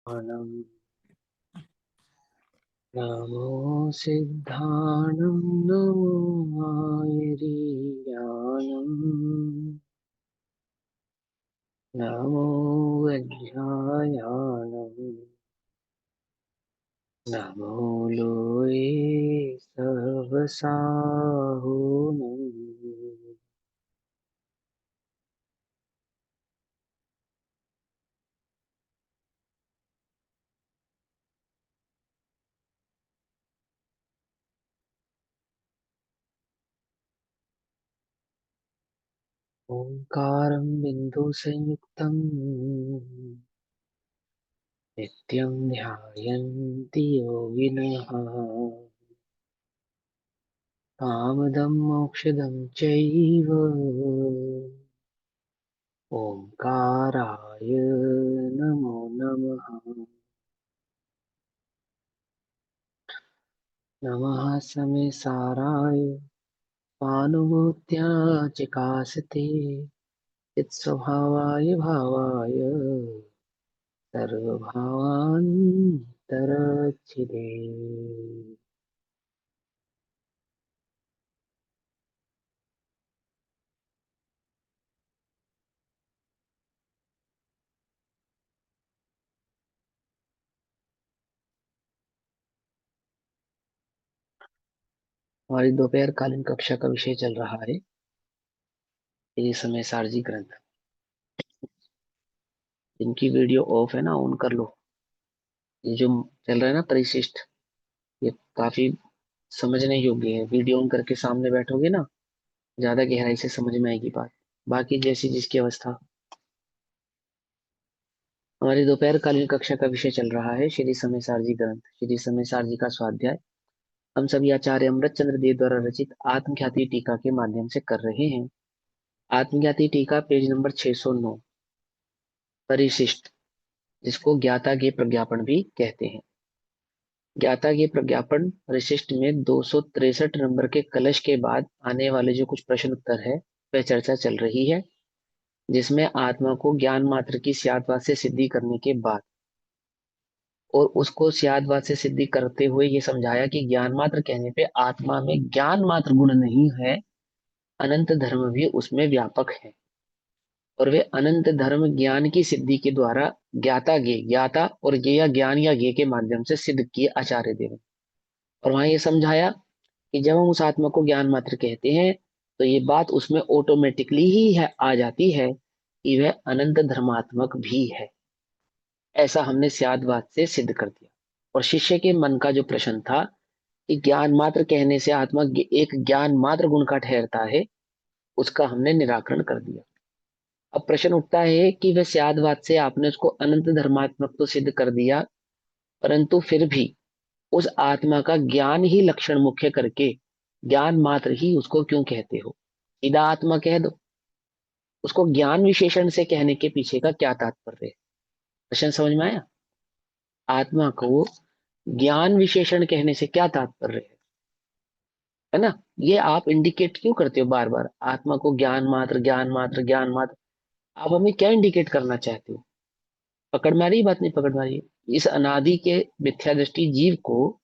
ज्ञानं नमो सिद्धानं नमो आयर्यानं नमो वज्रायानं नमो लोये सर्वसाहुनं ओंकारं बिन्दुसंयुक्तं नित्यं ध्यायन्ति योगिनः कामदं मोक्षदं चैव ओंकाराय नमो नमः। नमः समेसाराय स्वानुभूत्या चिकासते चित्स्वभावाय भावाय सर्वभावान्तरच्छिदे। हमारी दोपहर कालीन कक्षा का विषय चल रहा है ये समय सारजी ग्रंथ। इनकी वीडियो ऑफ है ना, ऑन कर लो। ये जो चल रहा है ना परिशिष्ट, ये काफी समझने योग्य है। वीडियो ऑन करके सामने बैठोगे ना, ज्यादा गहराई से समझ में आएगी बात। बाकी जैसी जिसकी अवस्था। हमारी दोपहर कालीन कक्षा का विषय चल रहा है श्री समय सारजी ग्रंथ, श्री समय सारजी का स्वाध्याय हम सभी आचार्य अमृत चंद्र देव द्वारा रचित आत्मख्याति टीका के माध्यम से कर रहे हैं। आत्मख्याति टीका पेज नंबर 609, परिशिष्ट, जिसको ज्ञाता के प्रज्ञापन भी कहते हैं। ज्ञाता के प्रज्ञापन परिशिष्ट में 263 नंबर के कलश के बाद आने वाले जो कुछ प्रश्न उत्तर है वह चर्चा चल रही है, जिसमें आत्मा को ज्ञान मात्र की स्यादवाद से सिद्धि करने के बाद और उसको स्यादवाद से सिद्धि करते हुए ये समझाया कि ज्ञान मात्र कहने पे आत्मा में ज्ञान मात्र गुण नहीं है, अनंत धर्म भी उसमें व्यापक है और वे अनंत धर्म ज्ञान की सिद्धि के द्वारा ज्ञाता और ज्ञेय ज्ञान या ज्ञेय के माध्यम से सिद्ध किए आचार्य देव। और वहां ये समझाया कि जब हम उस आत्मा को ज्ञान मात्र कहते हैं तो ये बात उसमें ऑटोमेटिकली ही है आ जाती है कि वह अनंत धर्मात्मक भी है। ऐसा हमने स्यादवाद से सिद्ध कर दिया। और शिष्य के मन का जो प्रश्न था कि ज्ञान मात्र कहने से आत्मा एक ज्ञान मात्र गुण का ठहरता है, उसका हमने निराकरण कर दिया। अब प्रश्न उठता है कि वह स्यादवाद से आपने उसको अनंत धर्मात्मक तो सिद्ध कर दिया, परंतु फिर भी उस आत्मा का ज्ञान ही लक्षण मुख्य करके ज्ञान मात्र ही उसको क्यों कहते हो? सीधा आत्मा कह दो। उसको ज्ञान विशेषण से कहने के पीछे का क्या तात्पर्य है? प्रश्न समझ में आया? आत्मा को ज्ञान विशेषण कहने से क्या तात्पर्य है ना? ये आप इंडिकेट क्यों करते हो बार बार आत्मा को ज्ञान मात्र ज्ञान मात्र ज्ञान मात्र? आप हमें क्या इंडिकेट करना चाहते हो? पकड़ में आ रही बात? नहीं पकड़ में आ रही है? इस अनादि के मिथ्या दृष्टि जीव को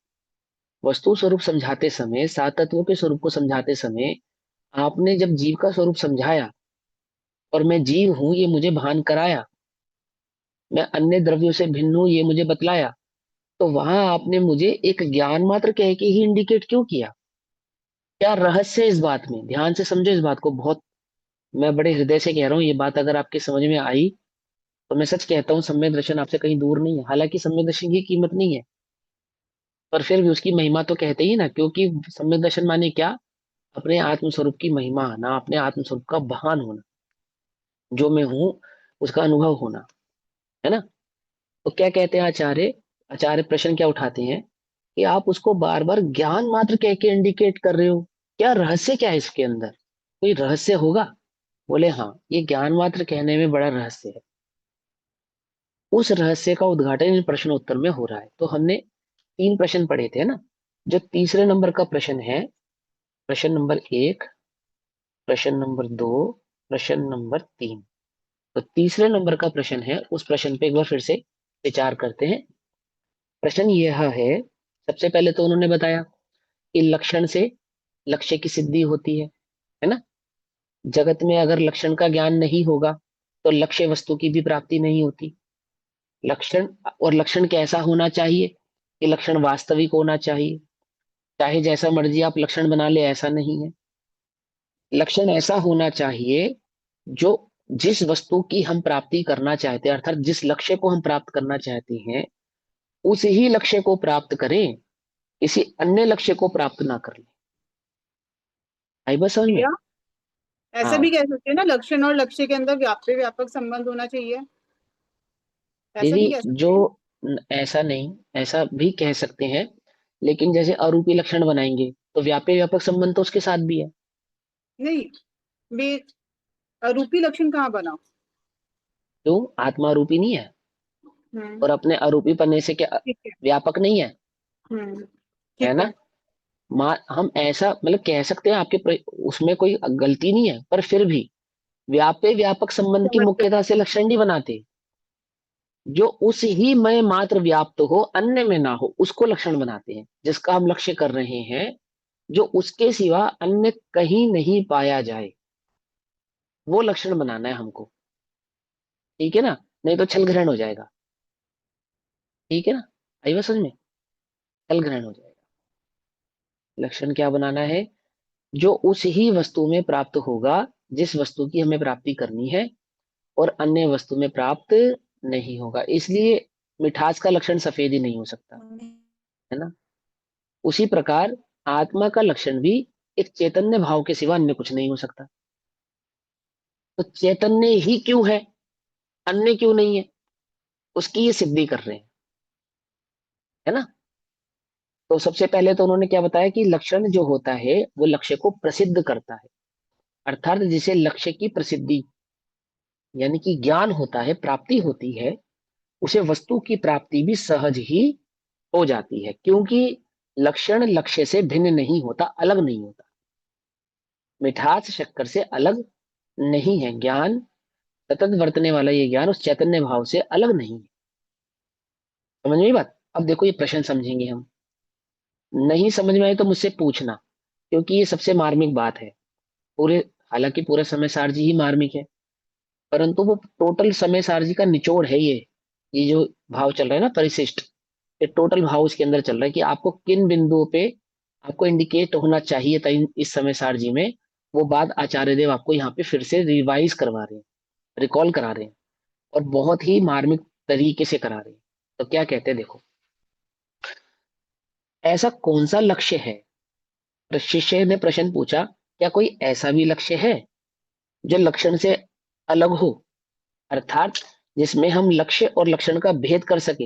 वस्तु स्वरूप समझाते समय, सात तत्वों के स्वरूप को समझाते समय आपने जब जीव का स्वरूप समझाया और मैं जीव हूं ये मुझे भान कराया, मैं अन्य द्रव्यों से भिन्न हूं ये मुझे बतलाया, तो वहां आपने मुझे एक ज्ञान मात्र कह के ही इंडिकेट क्यों किया? क्या रहस्य है इस बात में? ध्यान से समझो इस बात को। बहुत मैं बड़े हृदय से कह रहा हूँ, ये बात अगर आपके समझ में आई तो मैं सच कहता हूँ सम्यक दर्शन आपसे कहीं दूर नहीं है। हालांकि सम्यक दर्शन की कीमत नहीं है, पर फिर भी उसकी महिमा तो कहते ही ना, क्योंकि सम्यक दर्शन माने क्या? अपने आत्म स्वरूप की महिमा आना, अपने आत्म स्वरूप का भान होना, जो मैं हूं उसका अनुभव होना, है ना? तो क्या कहते हैं आचार्य? आचार्य प्रश्न क्या उठाते हैं कि आप उसको बार बार ज्ञान मात्र कह के इंडिकेट कर रहे हो, क्या रहस्य क्या है इसके अंदर? कोई रहस्य होगा? बोले हाँ, ये ज्ञान मात्र कहने में बड़ा रहस्य है। उस रहस्य का उद्घाटन इन प्रश्नोत्तर में हो रहा है। तो हमने 3 प्रश्न पढ़े थे ना। जो तीसरे नंबर का प्रश्न है, प्रश्न नंबर 1, प्रश्न नंबर 2, प्रश्न नंबर 3। तो तीसरे नंबर का प्रश्न है, उस प्रश्न पे एक बार फिर से विचार करते हैं। प्रश्न यह है, सबसे पहले तो उन्होंने बताया कि लक्षण से लक्ष्य की सिद्धि होती है ना। जगत में अगर लक्षण का ज्ञान नहीं होगा तो लक्ष्य वस्तु की भी प्राप्ति नहीं होती। लक्षण, और लक्षण कैसा होना चाहिए कि लक्षण वास्तविक होना चाहिए। चाहे जैसा मर्जी आप लक्षण बना ले, ऐसा नहीं है। लक्षण ऐसा होना चाहिए जो जिस वस्तु की हम प्राप्ति करना चाहते हैं, अर्थात जिस लक्ष्य को हम प्राप्त करना चाहते हैं, उस ही लक्ष्य को प्राप्त करें, किसी अन्य लक्ष्य को प्राप्त ना कर ले। आई बात समझ में? भैया ऐसा भी हाँ कह सकते हैं ना, लक्षण और लक्ष्य के अंदर व्याप्य व्यापक संबंध होना चाहिए, ऐसा दीदी, भी कह जो सकते हैं। ऐसा नहीं, ऐसा भी कह सकते हैं, लेकिन जैसे अरूपी लक्षण बनाएंगे तो व्यापक व्यापक संबंध तो उसके साथ भी है। नहीं, वे अरूपी लक्षण कहाँ बना? क्यों? आत्मा रूपी नहीं है? हम्म। और अपने अरूपी पन्ने से क्या ठीक है। व्यापक नहीं है? हम्म। है ठीक ना। है। हम ऐसा मतलब कह सकते हैं, उसमें कोई गलती नहीं है, पर फिर भी व्यापक व्यापक संबंध की समझ गए। मुख्यता से लक्षण नहीं बनाते। जो उस ही में मात्र व्याप्त हो, अन्य में ना हो, उसको लक्षण बनाते हैं, जिसका हम लक्ष्य कर रहे हैं, जो उसके सिवा अन्य कहीं नहीं पाया जाए, वो लक्षण बनाना है हमको। ठीक है ना, नहीं तो छल ग्रहण हो जाएगा। ठीक है ना, आई बात समझ में? छल ग्रहण हो जाएगा। लक्षण क्या बनाना है? जो उस ही वस्तु में प्राप्त होगा जिस वस्तु की हमें प्राप्ति करनी है, और अन्य वस्तु में प्राप्त नहीं होगा। इसलिए मिठास का लक्षण सफेद ही नहीं हो सकता, है ना। उसी प्रकार आत्मा का लक्षण भी एक चैतन्य भाव के सिवा अन्य कुछ नहीं हो सकता। तो चैतन्य ही क्यों है, अन्य क्यों नहीं है, उसकी ये सिद्धि कर रहे हैं, है ना। तो सबसे पहले तो उन्होंने क्या बताया कि लक्षण जो होता है वो लक्ष्य को प्रसिद्ध करता है, अर्थात जिसे लक्ष्य की प्रसिद्धि यानी कि ज्ञान होता है, प्राप्ति होती है, उसे वस्तु की प्राप्ति भी सहज ही हो जाती है, क्योंकि लक्षण लक्ष्य से भिन्न नहीं होता, अलग नहीं होता। मिठास शक्कर से अलग नहीं है, ज्ञान सतत वर्तने वाला ये ज्ञान उस चैतन्य भाव से अलग नहीं है। समझ में आई बात? अब देखो ये प्रश्न समझेंगे हम। नहीं समझ में आए तो मुझसे पूछना, क्योंकि ये सबसे मार्मिक बात है। पूरे हालांकि पूरा समय सारजी ही मार्मिक है, परंतु वो टोटल समय सारजी का निचोड़ है ये जो भाव चल रहा है ना, परिशिष्ट, ये टोटल भाव उसके अंदर चल रहा है कि आपको किन बिंदुओं पे आपको इंडिकेट होना चाहिए था इस समय सारजी में। वो बात आचार्य देव आपको यहाँ पे फिर से रिवाइज करवा रहे हैं, रिकॉल करा रहे हैं, और बहुत ही मार्मिक तरीके से करा रहे हैं। तो क्या कहते हैं देखो, ऐसा कौन सा लक्ष्य है? तो शिष्य ने प्रश्न पूछा, क्या कोई ऐसा भी लक्ष्य है जो लक्षण से अलग हो, अर्थात जिसमें हम लक्ष्य और लक्षण का भेद कर सके।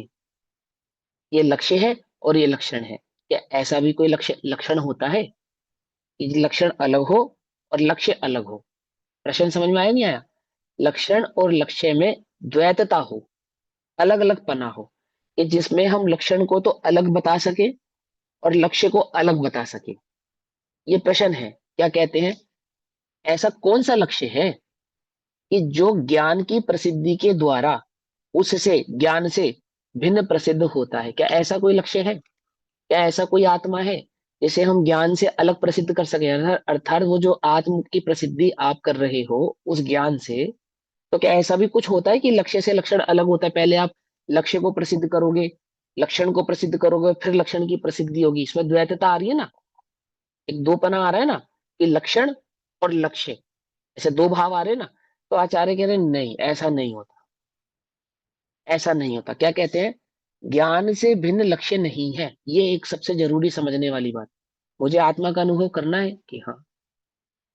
ये लक्ष्य है और ये लक्षण है, क्या ऐसा भी कोई लक्ष्य लक्षण होता है कि लक्षण अलग हो और लक्ष्य अलग हो? प्रश्न समझ में आया नहीं आया? लक्षण और लक्ष्य में द्वैतता हो, अलग अलग पना हो, कि जिसमें हम लक्षण को तो अलग बता सके और लक्ष्य को अलग बता सके। ये प्रश्न है, क्या कहते हैं, ऐसा कौन सा लक्ष्य है कि जो ज्ञान की प्रसिद्धि के द्वारा उससे ज्ञान से भिन्न प्रसिद्ध होता है? क्या ऐसा कोई लक्ष्य है? क्या ऐसा कोई आत्मा है जिसे हम ज्ञान से अलग प्रसिद्ध कर सके? अर्थात वो जो आत्म की प्रसिद्धि आप कर रहे हो उस ज्ञान से, तो क्या ऐसा भी कुछ होता है कि लक्ष्य से लक्षण अलग होता है? पहले आप लक्ष्य को प्रसिद्ध करोगे, लक्षण को प्रसिद्ध करोगे, फिर लक्षण की प्रसिद्धि होगी, इसमें द्वैतता आ रही है ना, एक दोपना आ रहा है ना, कि लक्षण और लक्ष्य, ऐसे दो भाव आ रहे हैं ना। तो आचार्य कह रहे हैं नहीं, ऐसा नहीं होता, ऐसा नहीं होता। क्या कहते हैं, ज्ञान से भिन्न लक्ष्य नहीं है। ये एक सबसे जरूरी समझने वाली बात। मुझे आत्मा का अनुभव करना है कि हाँ,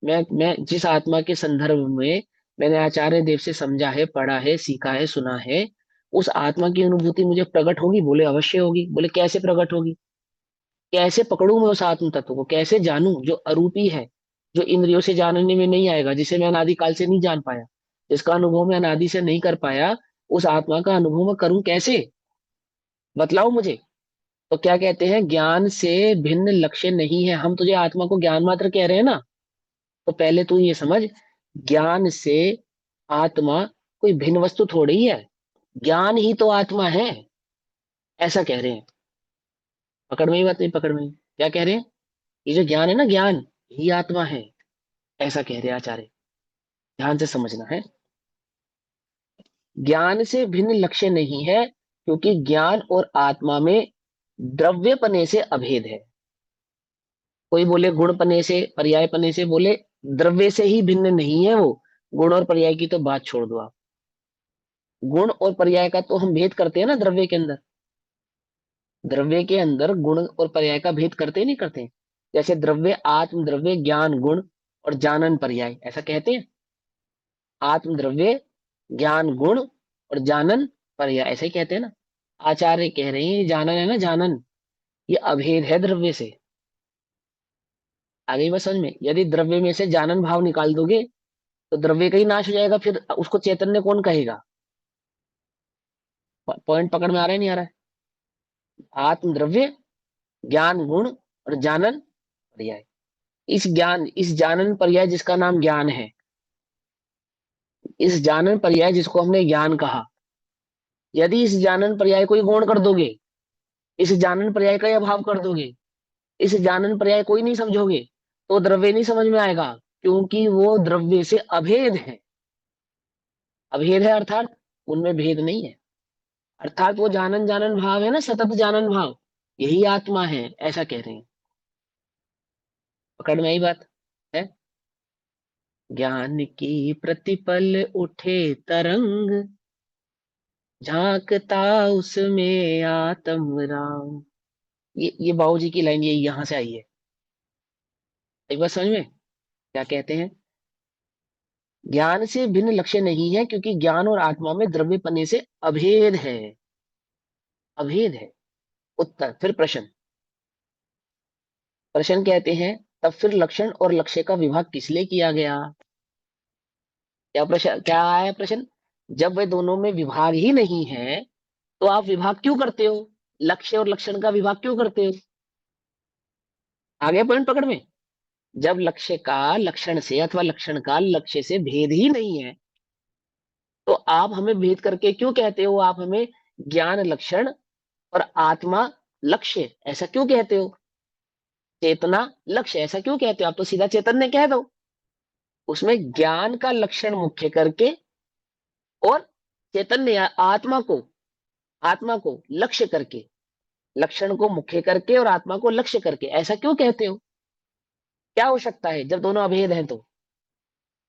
मैं जिस आत्मा के संदर्भ में मैंने आचार्य देव से समझा है, पढ़ा है, सीखा है, सुना है, उस आत्मा की अनुभूति मुझे प्रकट होगी? बोले अवश्य होगी। बोले कैसे प्रकट होगी? कैसे पकड़ूं मैं उस आत्म तत्व को, कैसे जानूं जो अरूपी है, जो इंद्रियों से जानने में नहीं आएगा, जिसे मैं अनादिकाल से नहीं जान पाया, जिसका अनुभव मैं अनादि से नहीं कर पाया, उस आत्मा का अनुभव मैं करूं कैसे? बतलाओ मुझे। तो क्या कहते हैं, ज्ञान से भिन्न लक्ष्य नहीं है। हम तुझे आत्मा को ज्ञान मात्र कह रहे हैं ना, तो पहले तू ये समझ, ज्ञान से आत्मा कोई भिन्न वस्तु थोड़ी ही है। ज्ञान ही तो आत्मा है, ऐसा कह रहे हैं। पकड़ में ही बात नहीं, पकड़ में ही। क्या कह रहे हैं? ये जो ज्ञान है ना, ज्ञान ही आत्मा है, ऐसा कह रहे हैं आचार्य। ध्यान से समझना है। ज्ञान से भिन्न लक्ष्य नहीं है, क्योंकि ज्ञान और आत्मा में द्रव्यपने से अभेद है। कोई बोले गुणपने से, पर्यायपने से, बोले द्रव्य से ही भिन्न नहीं है वो। गुण और पर्याय की तो बात छोड़ दो आप। गुण और पर्याय का तो हम भेद करते हैं ना द्रव्य के अंदर। द्रव्य के अंदर गुण और पर्याय का भेद करते ही नहीं करते? जैसे द्रव्य, आत्म द्रव्य, ज्ञान गुण और जानन पर्याय, ऐसा कहते हैं। आत्म द्रव्य, ज्ञान गुण और जानन पर्याय, ऐसा ही कहते हैं ना। आचार्य कह रहे हैं ये जानन है ना, जानन, ये अभेद है द्रव्य से। आ गई बात समझ में? यदि द्रव्य में से जानन भाव निकाल दोगे तो द्रव्य का ही नाश हो जाएगा, फिर उसको चैतन्य कौन कहेगा? पॉइंट पकड़ में आ रहा है नहीं आ रहा है? आत्म द्रव्य, ज्ञान गुण और जानन पर्याय। इस जानन पर्याय जिसका नाम ज्ञान है, इस जानन पर्याय जिसको हमने ज्ञान कहा, यदि इस जानन पर्याय को ही गौण कर दोगे, इस जानन पर्याय का ही अभाव कर दोगे, इस जानन पर्याय को ही नहीं समझोगे, तो द्रव्य नहीं समझ में आएगा, क्योंकि वो द्रव्य से अभेद है। अभेद है अर्थात उनमें भेद नहीं है। अर्थात वो जानन जानन भाव है ना, सतत जानन भाव, यही आत्मा है, ऐसा कह रहे हैं। पकड़ में आई बात है? ज्ञान की प्रतिपल उठे तरंग, झांकता उसमें आत्म राम। ये बाबूजी की लाइन, ये यहां से आई है। एक बार समझ में क्या कहते हैं? ज्ञान से भिन्न लक्ष्य नहीं है, क्योंकि ज्ञान और आत्मा में द्रव्यपने से अभेद है। अभेद है। उत्तर, फिर प्रश्न। प्रश्न कहते हैं, तब फिर लक्षण और लक्ष्य का विभाग किस लिए किया गया? क्या प्रश्न, क्या आया प्रश्न? जब वे दोनों में विभाग ही नहीं है, तो आप विभाग क्यों करते हो? लक्ष्य और लक्षण का विभाग क्यों करते हो? आगे पॉइंट पकड़ में। जब लक्ष्य का लक्षण से अथवा लक्षण का लक्ष्य से भेद ही नहीं है, तो आप हमें भेद करके क्यों कहते हो? आप हमें ज्ञान लक्षण और आत्मा लक्ष्य ऐसा क्यों कहते हो? चेतना लक्ष्य ऐसा क्यों कहते हो? आप तो सीधा चैतन्य कह दो। उसमें ज्ञान का लक्षण मुख्य करके और चैतन्य या आत्मा को लक्ष्य करके, लक्षण को मुख्य करके और आत्मा को लक्ष्य करके, ऐसा क्यों कहते हो? क्या हो सकता है जब दोनों अभेद हैं तो?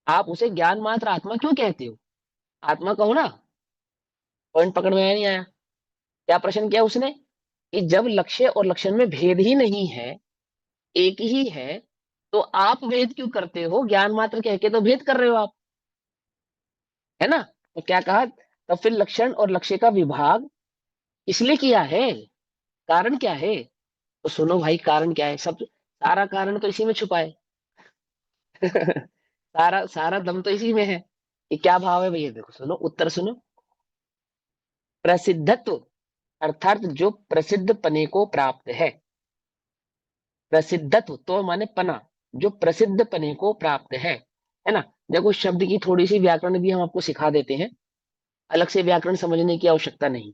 आप उसे ज्ञान मात्र आत्मा क्यों कहते हो? आत्मा कहो ना। पॉइंट पकड़ में आया नहीं आया? क्या प्रश्न किया उसने? कि जब लक्ष्य और लक्षण में भेद ही नहीं है, एक ही है, तो आप भेद क्यों करते हो? ज्ञान मात्र कह के तो भेद कर रहे हो आप, है ना? तो क्या कहा? तब फिर लक्षण और लक्ष्य का विभाग इसलिए किया है। कारण क्या है? तो सुनो भाई, कारण क्या है? सब सारा कारण तो इसी में छुपा है। सारा सारा दम तो इसी में है कि क्या भाव है भैया। देखो सुनो, उत्तर सुनो। प्रसिद्धत्व, अर्थात जो प्रसिद्ध पने को प्राप्त है। प्रसिद्धत्व तो माने पना, जो प्रसिद्ध पने को प्राप्त है ना? देखो शब्द की थोड़ी सी व्याकरण भी हम आपको सिखा देते हैं, अलग से व्याकरण समझने की आवश्यकता नहीं।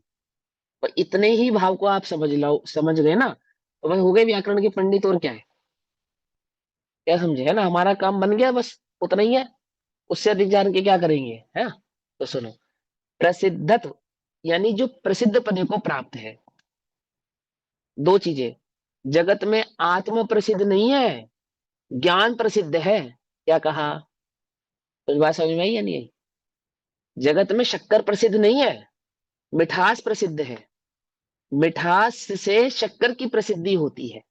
पर इतने ही भाव को आप समझ लो, समझ गए ना, तो भाई हो गए व्याकरण के पंडित। और क्या है? क्या समझे? है ना, हमारा काम बन गया, बस उतना ही है। उससे अधिक जान के क्या करेंगे, है? तो सुनो, प्रसिद्धत्व यानी जो प्रसिद्ध पने को प्राप्त है। दो चीजें, जगत में आत्म प्रसिद्ध नहीं है, ज्ञान प्रसिद्ध है। क्या कहा? कुछ बात समझ में आई या नहीं आई? जगत में शक्कर प्रसिद्ध नहीं है, मिठास प्रसिद्ध है। मिठास से शक्कर की प्रसिद्धि होती है।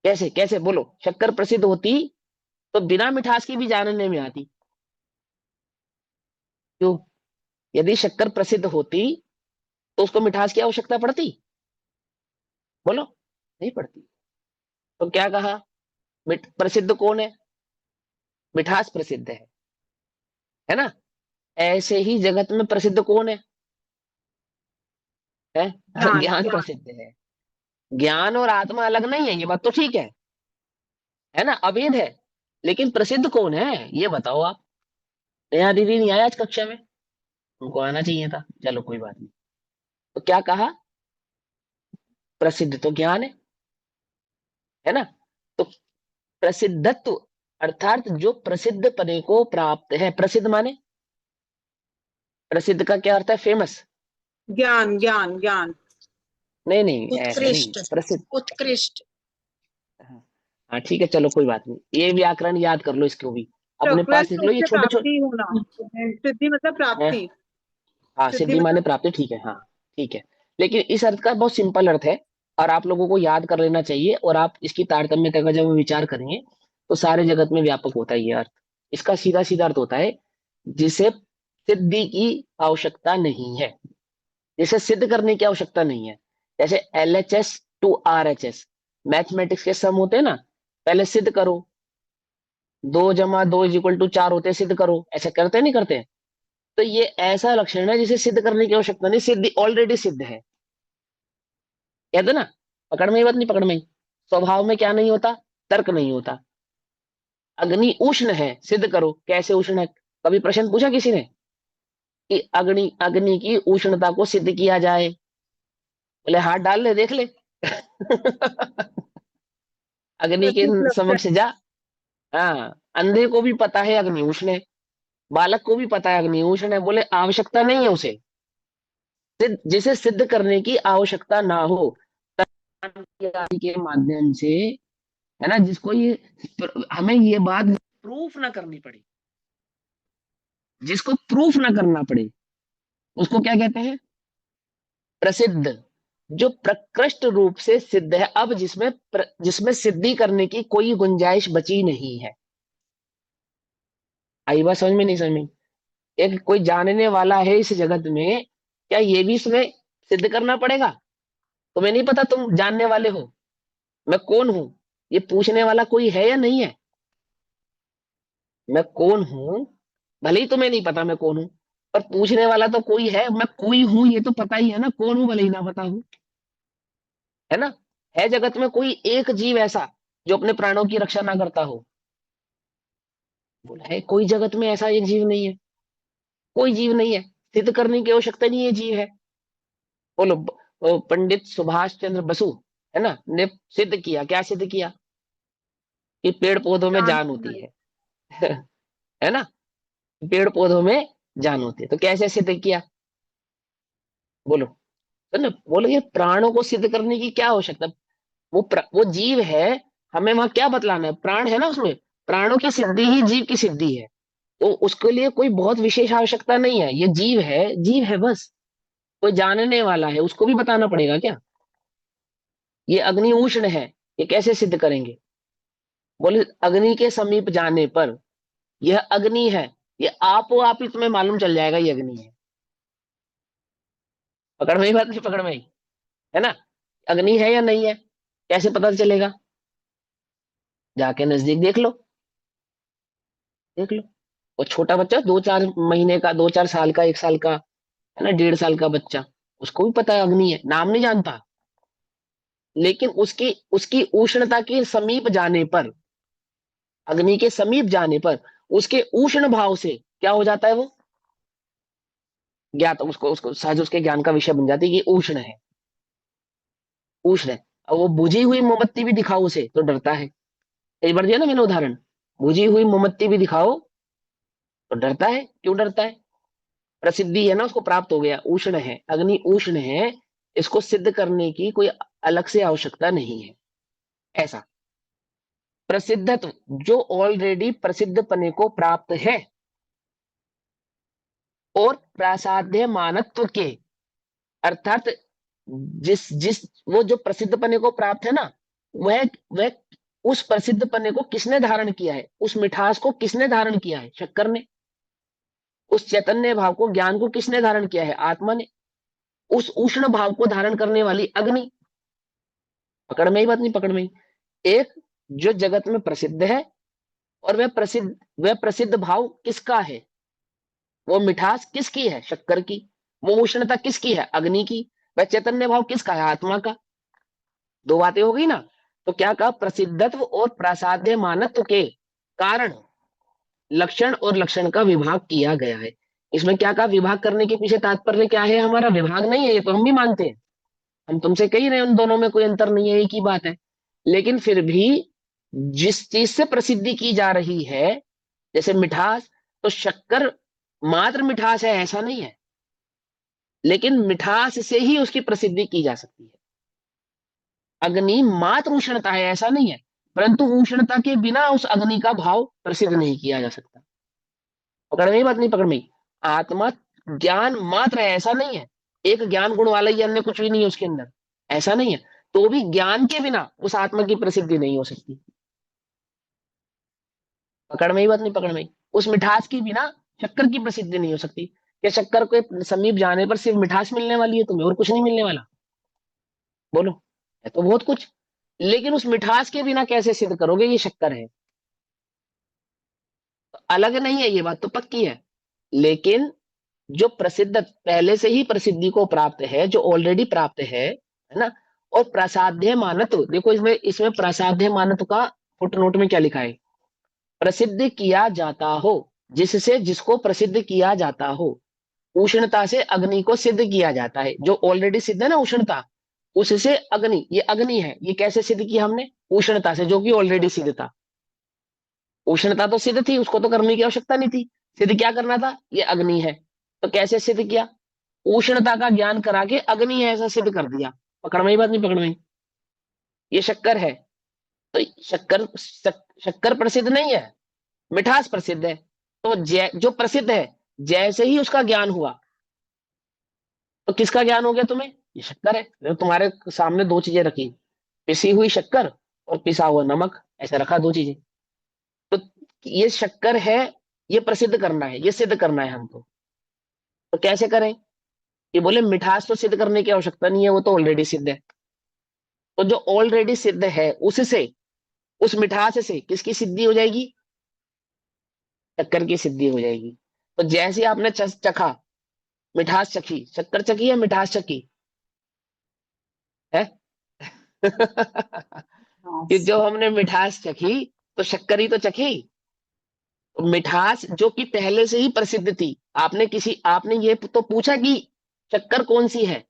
कैसे कैसे बोलो? शक्कर प्रसिद्ध होती तो बिना मिठास की भी जानने में आती। क्यों? यदि शक्कर प्रसिद्ध होती तो उसको मिठास की आवश्यकता पड़ती? बोलो, नहीं पड़ती। तो क्या कहा? प्रसिद्ध कौन है? मिठास प्रसिद्ध है ना? ऐसे ही जगत में प्रसिद्ध कौन है? ज्ञान। ज्ञान प्रसिद्ध है। ज्ञान और आत्मा अलग नहीं है, ये बात तो ठीक है ना? अभेद है। लेकिन प्रसिद्ध कौन है ये बताओ आप। नया दीदी नहीं आया आज कक्षा में? उनको आना चाहिए था, चलो कोई बात नहीं। तो क्या कहा, प्रसिद्ध तो ज्ञान है ना। तो प्रसिद्धत्व अर्थात जो प्रसिद्ध पने को प्राप्त है, प्रसिद्ध माने, प्रसिद्ध का क्या अर्थ है, फेमस। ज्ञान ज्ञान ज्ञान। नहीं नहीं, ऐसा नहीं, उत्कृष्ट। प्रसिद्ध। उत्कृष्ट। हाँ हाँ, ठीक है, चलो कोई बात नहीं, ये व्याकरण याद कर लो, इसको भी अपने पास प्रकृष्ट लिख लो, रूप ये से छोटे प्राप्ति छोटे। होना, सिद्धि मतलब प्राप्ति। हाँ, सिद्धि सिद्धि मतलब माने प्राप्ति, ठीक है, हाँ ठीक है। लेकिन इस अर्थ का बहुत सिंपल अर्थ है, और आप लोगों को याद कर लेना चाहिए, और आप इसकी तारतम्यता का जब हम विचार करेंगे तो सारे जगत में व्यापक होता है ये अर्थ। इसका सीधा सीधा अर्थ होता है, जिसे सिद्धि की आवश्यकता नहीं है, जिसे सिद्ध करने की आवश्यकता नहीं है। जैसे LHS टू RHS, मैथमेटिक्स के सम होते हैं ना, पहले सिद्ध करो, 2 + 2 = 4 होते हैं, सिद्ध करो, ऐसे करते नहीं करते। तो ये ऐसा लक्षण है जिसे सिद्ध करने की आवश्यकता नहीं, सिद्धि ऑलरेडी सिद्ध है। कहते ना, पकड़ में ही बात नहीं, पकड़ में ही। स्वभाव में क्या नहीं होता, तर्क नहीं होता। अग्नि उष्ण है, सिद्ध करो, कैसे उष्ण है। कभी प्रश्न पूछा किसी ने कि अग्नि अग्नि की उष्णता को सिद्ध किया जाए, बोले हाथ डाल ले, देख ले। अग्नि के प्रतीक लक्षण। समक्ष जा। हाँ, अंधे को भी पता है अग्नि उष्ण है, बालक को भी पता है अग्नि उष्ण है, बोले आवश्यकता नहीं है उसे, जिसे सिद्ध करने की आवश्यकता ना हो, आदि के माध्यम से, है ना, जिसको ये हमें ये बात प्रूफ ना करनी पड़े, जिसको प्रूफ ना करना पड़े, उसको क्या कहते हैं, प्रसिद्ध। जो प्रकृष्ट रूप से सिद्ध है, अब जिसमें सिद्धि करने की कोई गुंजाइश बची नहीं है। आई बात समझ में, नहीं समझ में। एक कोई जानने वाला है इस जगत में, क्या ये भी इसमें सिद्ध करना पड़ेगा। तुम्हें नहीं पता तुम जानने वाले हो, मैं कौन हूं, ये पूछने वाला कोई है या नहीं है। मैं कौन हूं, भले ही तुम्हें नहीं पता मैं कौन हूं, पर पूछने वाला तो कोई है, मैं कोई हूं ये तो पता ही है ना, कौन हूं भले ही ना पता हूं, है ना। है जगत में कोई एक जीव ऐसा जो अपने प्राणों की रक्षा ना करता हो, बोला है कोई जगत में ऐसा एक जीव नहीं है, कोई जीव नहीं है, सिद्ध करने की आवश्यकता नहीं है, जीव है। बोलो, वो पंडित सुभाष चंद्र बसु, है ना, ने सिद्ध किया, क्या सिद्ध किया, कि पेड़ पौधों में ज्ञान जान होना होती है। है। है ना, पेड़ पौधों में जान होती है, तो कैसे सिद्ध किया, बोलो। तो ना, बोलो ये प्राणों को सिद्ध करने की क्या आवश्यकता, वो जीव है, हमें वहां क्या बतलाना है, प्राण है ना उसमें, प्राणों की सिद्धि ही जीव की सिद्धि है। तो उसके लिए कोई बहुत विशेष आवश्यकता नहीं है, ये जीव है, जीव है बस। कोई जानने वाला है, उसको भी बताना पड़ेगा क्या, ये अग्नि उष्ण है, ये कैसे सिद्ध करेंगे। बोले अग्नि के समीप जाने पर, यह अग्नि है, ये आप ही तुम्हें मालूम चल जाएगा ये अग्नि है। पकड़ में ही बात नहीं, पकड़ में ही, है ना। अग्नि है या नहीं है, कैसे पता चलेगा, जाके नजदीक देख लो, देख लो। वो छोटा बच्चा 2-4 महीने का, 2-4 साल का, 1 साल का, है ना, 1.5 साल का बच्चा, उसको भी पता है अग्नि है, नाम नहीं जानता। लेकिन उसकी उसकी उष्णता के समीप जाने पर, अग्नि के समीप जाने पर, उसके उष्ण भाव से क्या हो जाता है, वो ज्ञात, उसको उसको सहज उसके ज्ञान का विषय बन जाती है कि उष्ण है, उष्ण है। अब वो बुझी हुई मोमबत्ती भी दिखाओ उसे तो डरता है, कई बार दिया ना मैंने उदाहरण, बुझी हुई मोमबत्ती भी दिखाओ तो डरता है, क्यों डरता है, प्रसिद्धि है ना, उसको प्राप्त हो गया, उष्ण है, अग्नि उष्ण है, इसको सिद्ध करने की कोई अलग से आवश्यकता नहीं है, ऐसा। प्रसिद्धत्व, जो ऑलरेडी प्रसिद्ध पने को प्राप्त है, और प्रासाध्य मानत्व के, अर्थात जिस जिस वो जो प्रसिद्ध पने को प्राप्त है ना, वह उस प्रसिद्ध पने को किसने धारण किया है, उस मिठास को किसने धारण किया है, शक्कर ने। उस चैतन्य भाव को, ज्ञान को किसने धारण किया है, आत्मा ने। उस उष्ण भाव को धारण करने वाली अग्नि, पकड़ में ही बात नहीं, पकड़ में ही। एक जो जगत में प्रसिद्ध है, और वह प्रसिद्ध भाव किसका है, वो मिठास किसकी है, शक्कर की। वो उष्णता किसकी है, अग्नि की। वह चैतन्य भाव किसका है, आत्मा का। दो बातें हो गई ना। तो क्या कहा, प्रसिद्धत्व और प्रासाद्य मानत्व के कारण लक्षण और लक्षण का विभाग किया गया है। इसमें क्या कहा, विभाग करने के पीछे तात्पर्य क्या है, हमारा विभाग नहीं है, ये तो हम भी मानते हैं, हम तुमसे कह ही रहे हैं उन दोनों में कोई अंतर नहीं है, एक ही बात है। लेकिन फिर भी जिस चीज से प्रसिद्धि की जा रही है, जैसे मिठास, तो शक्कर मात्र मिठास है ऐसा नहीं है, लेकिन मिठास से ही उसकी प्रसिद्धि की जा सकती है। अग्नि मात्र उष्णता है ऐसा नहीं है, परंतु उष्णता के बिना उस अग्नि का भाव प्रसिद्ध नहीं किया जा सकता। पकड़ में बात नहीं, पकड़ में। आत्मा ज्ञान मात्र है ऐसा नहीं है, एक ज्ञान गुण वाला ही अन्य कुछ भी नहीं है उसके अंदर, ऐसा नहीं है। तो भी ज्ञान के बिना उस आत्मा की प्रसिद्धि नहीं हो सकती। पकड़ में ही बात नहीं, पकड़ में ही। उस मिठास के बिना शक्कर की प्रसिद्धि नहीं हो सकती। क्या शक्कर के समीप जाने पर सिर्फ मिठास मिलने वाली है तुम्हें और कुछ नहीं मिलने वाला? बोलो, है तो बहुत कुछ। लेकिन उस मिठास के बिना कैसे सिद्ध करोगे ये शक्कर है? तो अलग नहीं है, ये बात तो पक्की है। लेकिन जो प्रसिद्ध पहले से ही प्रसिद्धि को प्राप्त है, जो ऑलरेडी प्राप्त है ना। और प्रसाध्य मानत्व, देखो इसमें इसमें प्रसाध्य मानत्व का फुटनोट में क्या लिखा है, प्रसिद्ध किया जाता हो, जिससे जिसको प्रसिद्ध किया जाता हो। उष्णता से अग्नि को सिद्ध किया जाता है, जो ऑलरेडी सिद्ध है ना उष्णता, उससे अग्नि, ये अग्नि है, ये कैसे सिद्ध किया हमने, उष्णता से, जो कि ऑलरेडी सिद्ध था। उष्णता तो सिद्ध थी, उसको तो करने की आवश्यकता नहीं थी, सिद्ध क्या करना था, ये अग्नि है। तो कैसे सिद्ध किया, उष्णता का ज्ञान करा के अग्नि है ऐसा सिद्ध कर दिया। पकड़ में ही बात नहीं, पकड़ में ही। ये शक्कर है। तो शक्कर प्रसिद्ध नहीं है, मिठास प्रसिद्ध है। तो जो प्रसिद्ध है, जैसे ही उसका ज्ञान हुआ, तो किसका ज्ञान हो गया तुम्हें, ये शक्कर है। तो तुम्हारे सामने दो चीजें रखी, पिसी हुई शक्कर और पिसा हुआ नमक, ऐसा रखा दो चीजें। तो ये शक्कर है, ये प्रसिद्ध करना है, ये सिद्ध करना है हमको। तो कैसे करें, ये बोले मिठास तो सिद्ध करने की आवश्यकता नहीं है, वो तो ऑलरेडी सिद्ध है। तो जो ऑलरेडी सिद्ध है उससे, उस मिठास से किसकी सिद्धि हो जाएगी, शक्कर की सिद्धि हो जाएगी। तो जैसे आपने चखा, मिठास चखी, शक्कर चखी या मिठास चखी है? हाँ। कि जो हमने मिठास चखी, तो शक्कर ही तो चखी। तो मिठास जो कि पहले से ही प्रसिद्ध थी, आपने ये तो पूछा कि शक्कर कौन सी है,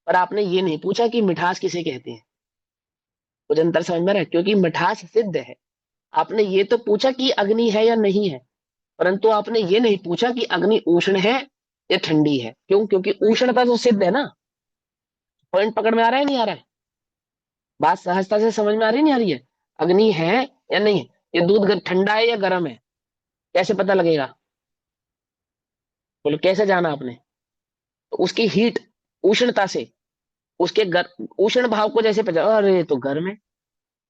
पर आपने ये नहीं पूछा कि मिठास किसे कहते हैं। कुछ अंतर समझ में रहा है? क्योंकि मिठास सिद्ध है। आपने ये तो पूछा कि अग्नि है या नहीं है, परंतु आपने ये नहीं पूछा कि अग्नि उष्ण है या ठंडी है। क्यों? क्योंकि उष्णता तो सिद्ध है ना। पॉइंट पकड़ में आ रहा है नहीं आ रहा है? बात सहजता से समझ में आ रही नहीं आ रही है? अग्नि है या नहीं है, ये दूध ठंडा है या गर्म है, कैसे पता लगेगा? बोलो कैसे जाना आपने? तो उसकी हीट, उष्णता से, उसके उष्ण भाव को जैसे पता, अरे ये तो गर्म है।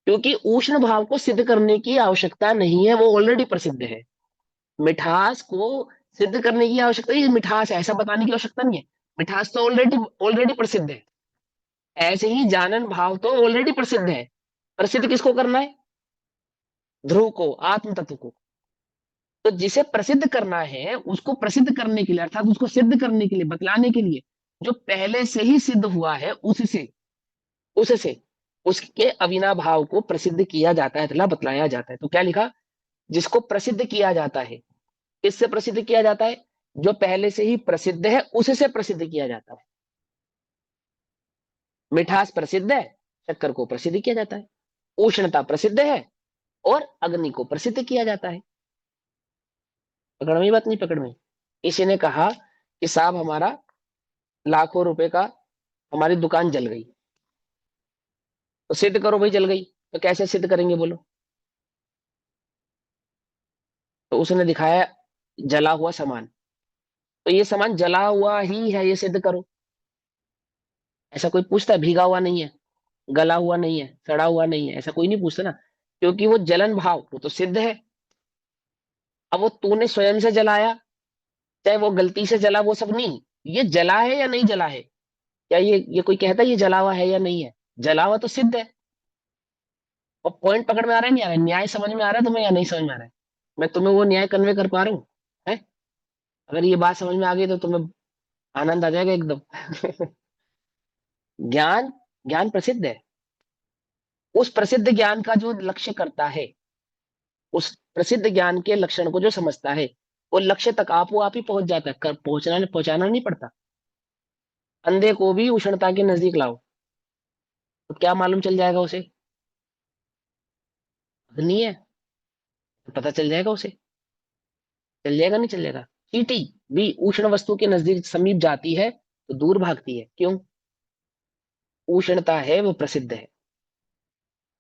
क्योंकि उष्ण भाव को सिद्ध करने की आवश्यकता नहीं है, वो ऑलरेडी प्रसिद्ध है। मिठास को सिद्ध करने की आवश्यकता, ये मिठास है ऐसा बताने की आवश्यकता नहीं है। मिठास तो ऑलरेडी ऑलरेडी प्रसिद्ध है। ऐसे ही जानन भाव तो ऑलरेडी प्रसिद्ध है। प्रसिद्ध किसको करना है, ध्रुव को, आत्म तत्व को। तो जिसे प्रसिद्ध करना है, उसको प्रसिद्ध करने के लिए, अर्थात उसको सिद्ध करने के लिए, बतलाने के लिए, जो पहले से ही सिद्ध हुआ है, उससे उससे उसके अविनाभाव को प्रसिद्ध किया जाता है, तथा बतलाया जाता है। तो क्या लिखा, जिसको प्रसिद्ध किया जाता है, किससे प्रसिद्ध किया जाता है, जो पहले से ही प्रसिद्ध है उससे प्रसिद्ध किया जाता है। मिठास प्रसिद्ध है, शक्कर को प्रसिद्ध किया जाता है। उष्णता प्रसिद्ध है और अग्नि को प्रसिद्ध किया जाता है। पकड़ में बात नहीं, पकड़ में। किसी ने कहा कि साहब हमारा लाखों रुपए का, हमारी दुकान जल गई, तो सिद्ध करो भाई जल गई। तो कैसे सिद्ध करेंगे बोलो? तो उसने दिखाया जला हुआ सामान, तो ये सामान जला हुआ ही है, ये सिद्ध करो। ऐसा कोई पूछता है? भीगा हुआ नहीं है, गला हुआ नहीं है, सड़ा हुआ नहीं है, ऐसा कोई नहीं पूछता ना। क्योंकि वो जलन भाव वो तो सिद्ध है। अब वो तूने स्वयं से जलाया, चाहे वो गलती से जला, वो सब नहीं, ये जला है या नहीं जला है, क्या ये कोई कहता है ये जला हुआ है या नहीं है? जला हुआ तो सिद्ध है। और पॉइंट पकड़ में आ रहा है नहीं आ रहा है, न्याय समझ में आ रहा है तुम्हें या नहीं समझ में आ रहा है? मैं तुम्हें वो न्याय कन्वे कर पा रहा हूँ है? अगर ये बात समझ में आ गई तो तुम्हें आनंद आ जाएगा एकदम। ज्ञान, ज्ञान प्रसिद्ध है। उस प्रसिद्ध ज्ञान का जो लक्ष्य करता है, उस प्रसिद्ध ज्ञान के लक्षण को जो समझता है, वो लक्ष्य तक आप ही पहुंच जाता है, पहुंचाना नहीं पड़ता। अंधे को भी उष्णता के नजदीक लाओ तो क्या मालूम चल जाएगा उसे? अग्नि है, तो पता चल जाएगा उसे। चल जाएगा नहीं चल जाएगा? चींटी भी उष्ण वस्तु के नजदीक समीप जाती है तो दूर भागती है, क्यों? उष्णता है वो प्रसिद्ध है।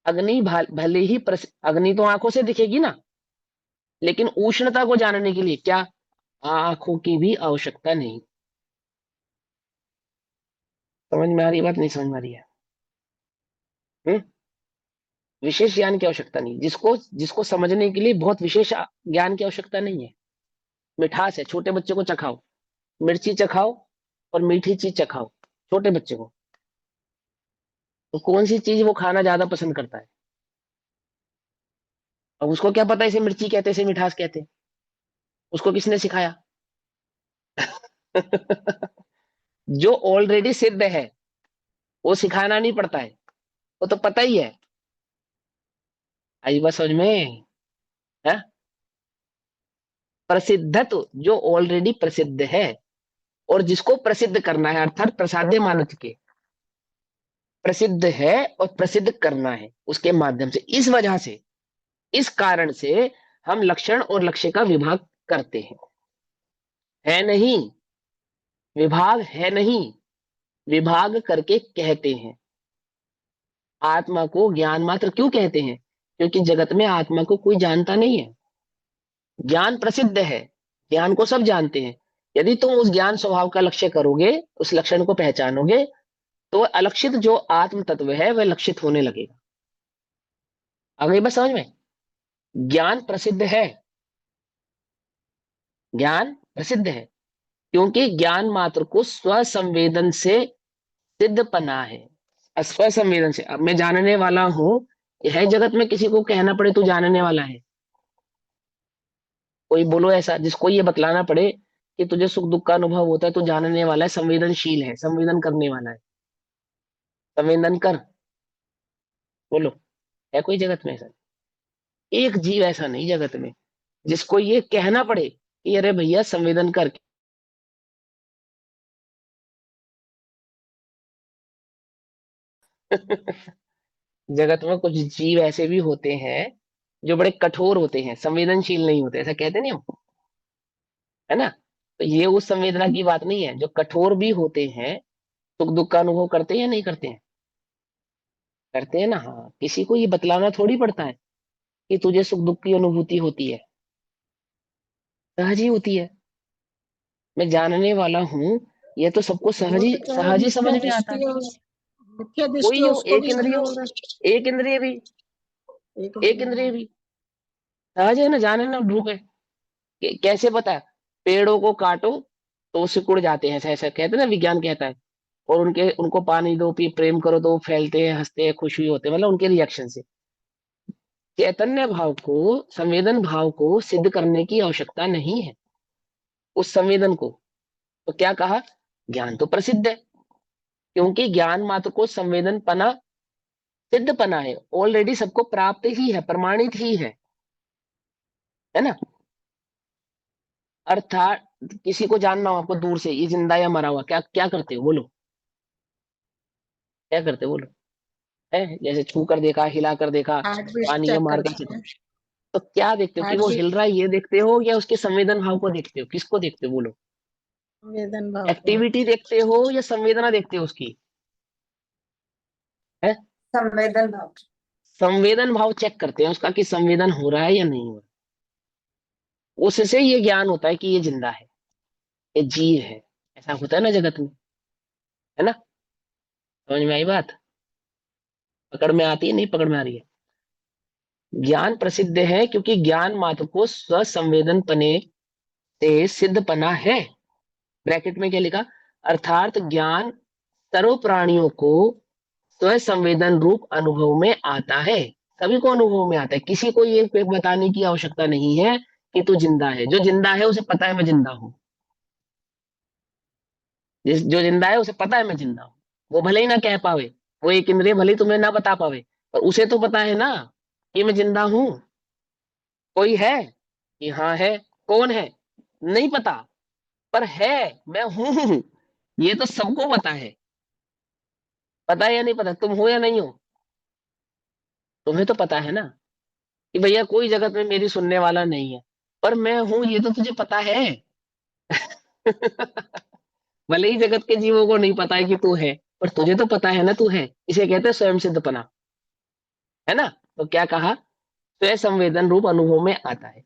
अग्नि भले ही अग्नि तो आंखों से दिखेगी ना, लेकिन उष्णता को जानने के लिए क्या आंखों की भी आवश्यकता नहीं। समझ में आ रही है बात, नहीं समझ में आ रही है? हम्म? विशेष ज्ञान की आवश्यकता नहीं, जिसको जिसको समझने के लिए बहुत विशेष ज्ञान की आवश्यकता नहीं है। मिठास है, छोटे बच्चे को चखाओ, मिर्ची चखाओ और मीठी चीज चखाओ छोटे बच्चे को, तो कौन सी चीज वो खाना ज्यादा पसंद करता है? अब उसको क्या पता इसे मिर्ची कहते हैं, इसे मिठास कहते हैं? उसको किसने सिखाया? जो ऑलरेडी सिद्ध है वो सिखाना नहीं पड़ता है, वो तो पता ही है। आई बात समझ में? है? प्रसिद्धत्व जो ऑलरेडी प्रसिद्ध है और जिसको प्रसिद्ध करना है, अर्थात प्रसाद्य मानव के प्रसिद्ध है और प्रसिद्ध करना है उसके माध्यम से, इस वजह से, इस कारण से हम लक्षण और लक्ष्य का विभाग करते हैं। है नहीं, विभाग है नहीं, विभाग करके कहते हैं। आत्मा को ज्ञान मात्र क्यों कहते हैं? क्योंकि जगत में आत्मा को कोई जानता नहीं है। ज्ञान प्रसिद्ध है, ज्ञान को सब जानते हैं। यदि तुम उस ज्ञान स्वभाव का लक्ष्य करोगे, उस लक्षण को पहचानोगे, तो अलक्षित जो आत्म तत्व है वह लक्षित होने लगेगा। आ गई बस समझ में? ज्ञान प्रसिद्ध है, ज्ञान प्रसिद्ध है क्योंकि ज्ञान मात्र को स्वसंवेदन से सिद्ध पना है। स्वसंवेदन से, अब मैं जानने वाला हूं, यह है जगत में किसी को कहना पड़े तू जानने वाला है? कोई बोलो ऐसा जिसको ये बतलाना पड़े कि तुझे सुख दुख का अनुभव होता है, तू जानने वाला है, संवेदनशील है, संवेदन करने वाला है, संवेदन कर, बोलो। है कोई जगत में ऐसा? एक जीव ऐसा नहीं जगत में जिसको ये कहना पड़े कि अरे भैया संवेदन कर। जगत में कुछ जीव ऐसे भी होते हैं जो बड़े कठोर होते हैं, संवेदनशील नहीं होते, ऐसा कहते नहीं हम, है ना? तो ये उस संवेदना की बात नहीं है। जो कठोर भी होते हैं, सुख दुख का अनुभव करते हैं या नहीं करते हैं? करते हैं ना। हाँ, किसी को ये बतलाना थोड़ी पड़ता है कि तुझे सुख दुख की अनुभूति होती है, सहज ही होती है। मैं जानने वाला हूँ, ये तो सबको वो तो चाहे सहज ही समझ मुख्य में आता है। दृष्टि हो, मुख्य दृष्टि कोई हो हो, उसको एक भी इंद्रिय हो, जानना होगा। एक इंद्रिय भी, एक एक इंद्रिय भी सहज है ना, जाने ना भूख है। कैसे पता है? पेड़ों को काटो तो वो सिकुड़ जाते हैं, ऐसा ऐसा कहते हैं ना, विज्ञान कहता है। और उनके उनको पानी दो, प्रेम करो तो वो फैलते हैं, हंसते हैं, खुश हुए होते हैं, मतलब उनके रिएक्शन से। चैतन्य भाव को, संवेदन भाव को सिद्ध करने की आवश्यकता नहीं है, उस संवेदन को। तो क्या कहा? ज्ञान तो प्रसिद्ध है क्योंकि ज्ञान मात्र को संवेदन पना, सिद्ध पना है, ऑलरेडी सबको प्राप्त ही है, प्रमाणित ही है ना? अर्थात किसी को जानना हो आपको दूर से, ये जिंदा या मरा हुआ, क्या क्या करते हो बोलो? क्या करते हो बोलो? है जैसे छू कर देखा, हिला कर देखा, हार्ट बीट पानी में चेक मार कर करते देखा, हैं। तो क्या देखते हो? कि हार्ट वो बीट, हिल रहा है ये देखते हो, या उसके संवेदन भाव को देखते हो? किसको देखते हो बोलो? संवेदन भाव को एक्टिविटी देखते देखते हो या संवेदना देखते हो उसकी? है? हैं। संवेदन भाव। संवेदन भाव चेक करते हैं उसका कि संवेदन हो रहा है या नहीं हो रहा। उससे ये ज्ञान होता है कि ये जिंदा है, ये जीव है। ऐसा होता है ना जगत में, है ना? समझ में आई बात? पकड़ में आती है, नहीं पकड़ में आ रही है? ज्ञान प्रसिद्ध है क्योंकि ज्ञान मात्र को स्वसंवेदन पने से सिद्ध पना है। ब्रैकेट में क्या लिखा? अर्थात ज्ञान सर्व प्राणियों को स्वसंवेदन रूप अनुभव में आता है। सभी को अनुभव में आता है, किसी को ये बताने की आवश्यकता नहीं है कि तू जिंदा है। जो जिंदा है उसे पता है मैं जिंदा हूँ। जिस जो जिंदा है उसे पता है मैं जिंदा हूँ। वो भले ही ना कह पावे, वो एक इंद्रिय भले ही तुम्हें ना बता पावे, पर उसे तो पता है ना कि मैं जिंदा हूँ। कोई है कि हाँ है? कौन है? नहीं पता, पर है, मैं हूं, ये तो सबको पता है। पता है या नहीं पता, तुम हो या नहीं हो? तुम्हें तो पता है ना कि भैया कोई जगत में मेरी सुनने वाला नहीं है, पर मैं हूं ये तो तुझे पता है। भले ही जगत के जीवों को नहीं पता है कि तू है, पर तुझे तो पता है ना तू है। इसे कहते हैं स्वयं सिद्धपना, है ना? तो क्या कहा, स्वयं संवेदन रूप अनुभव में आता है।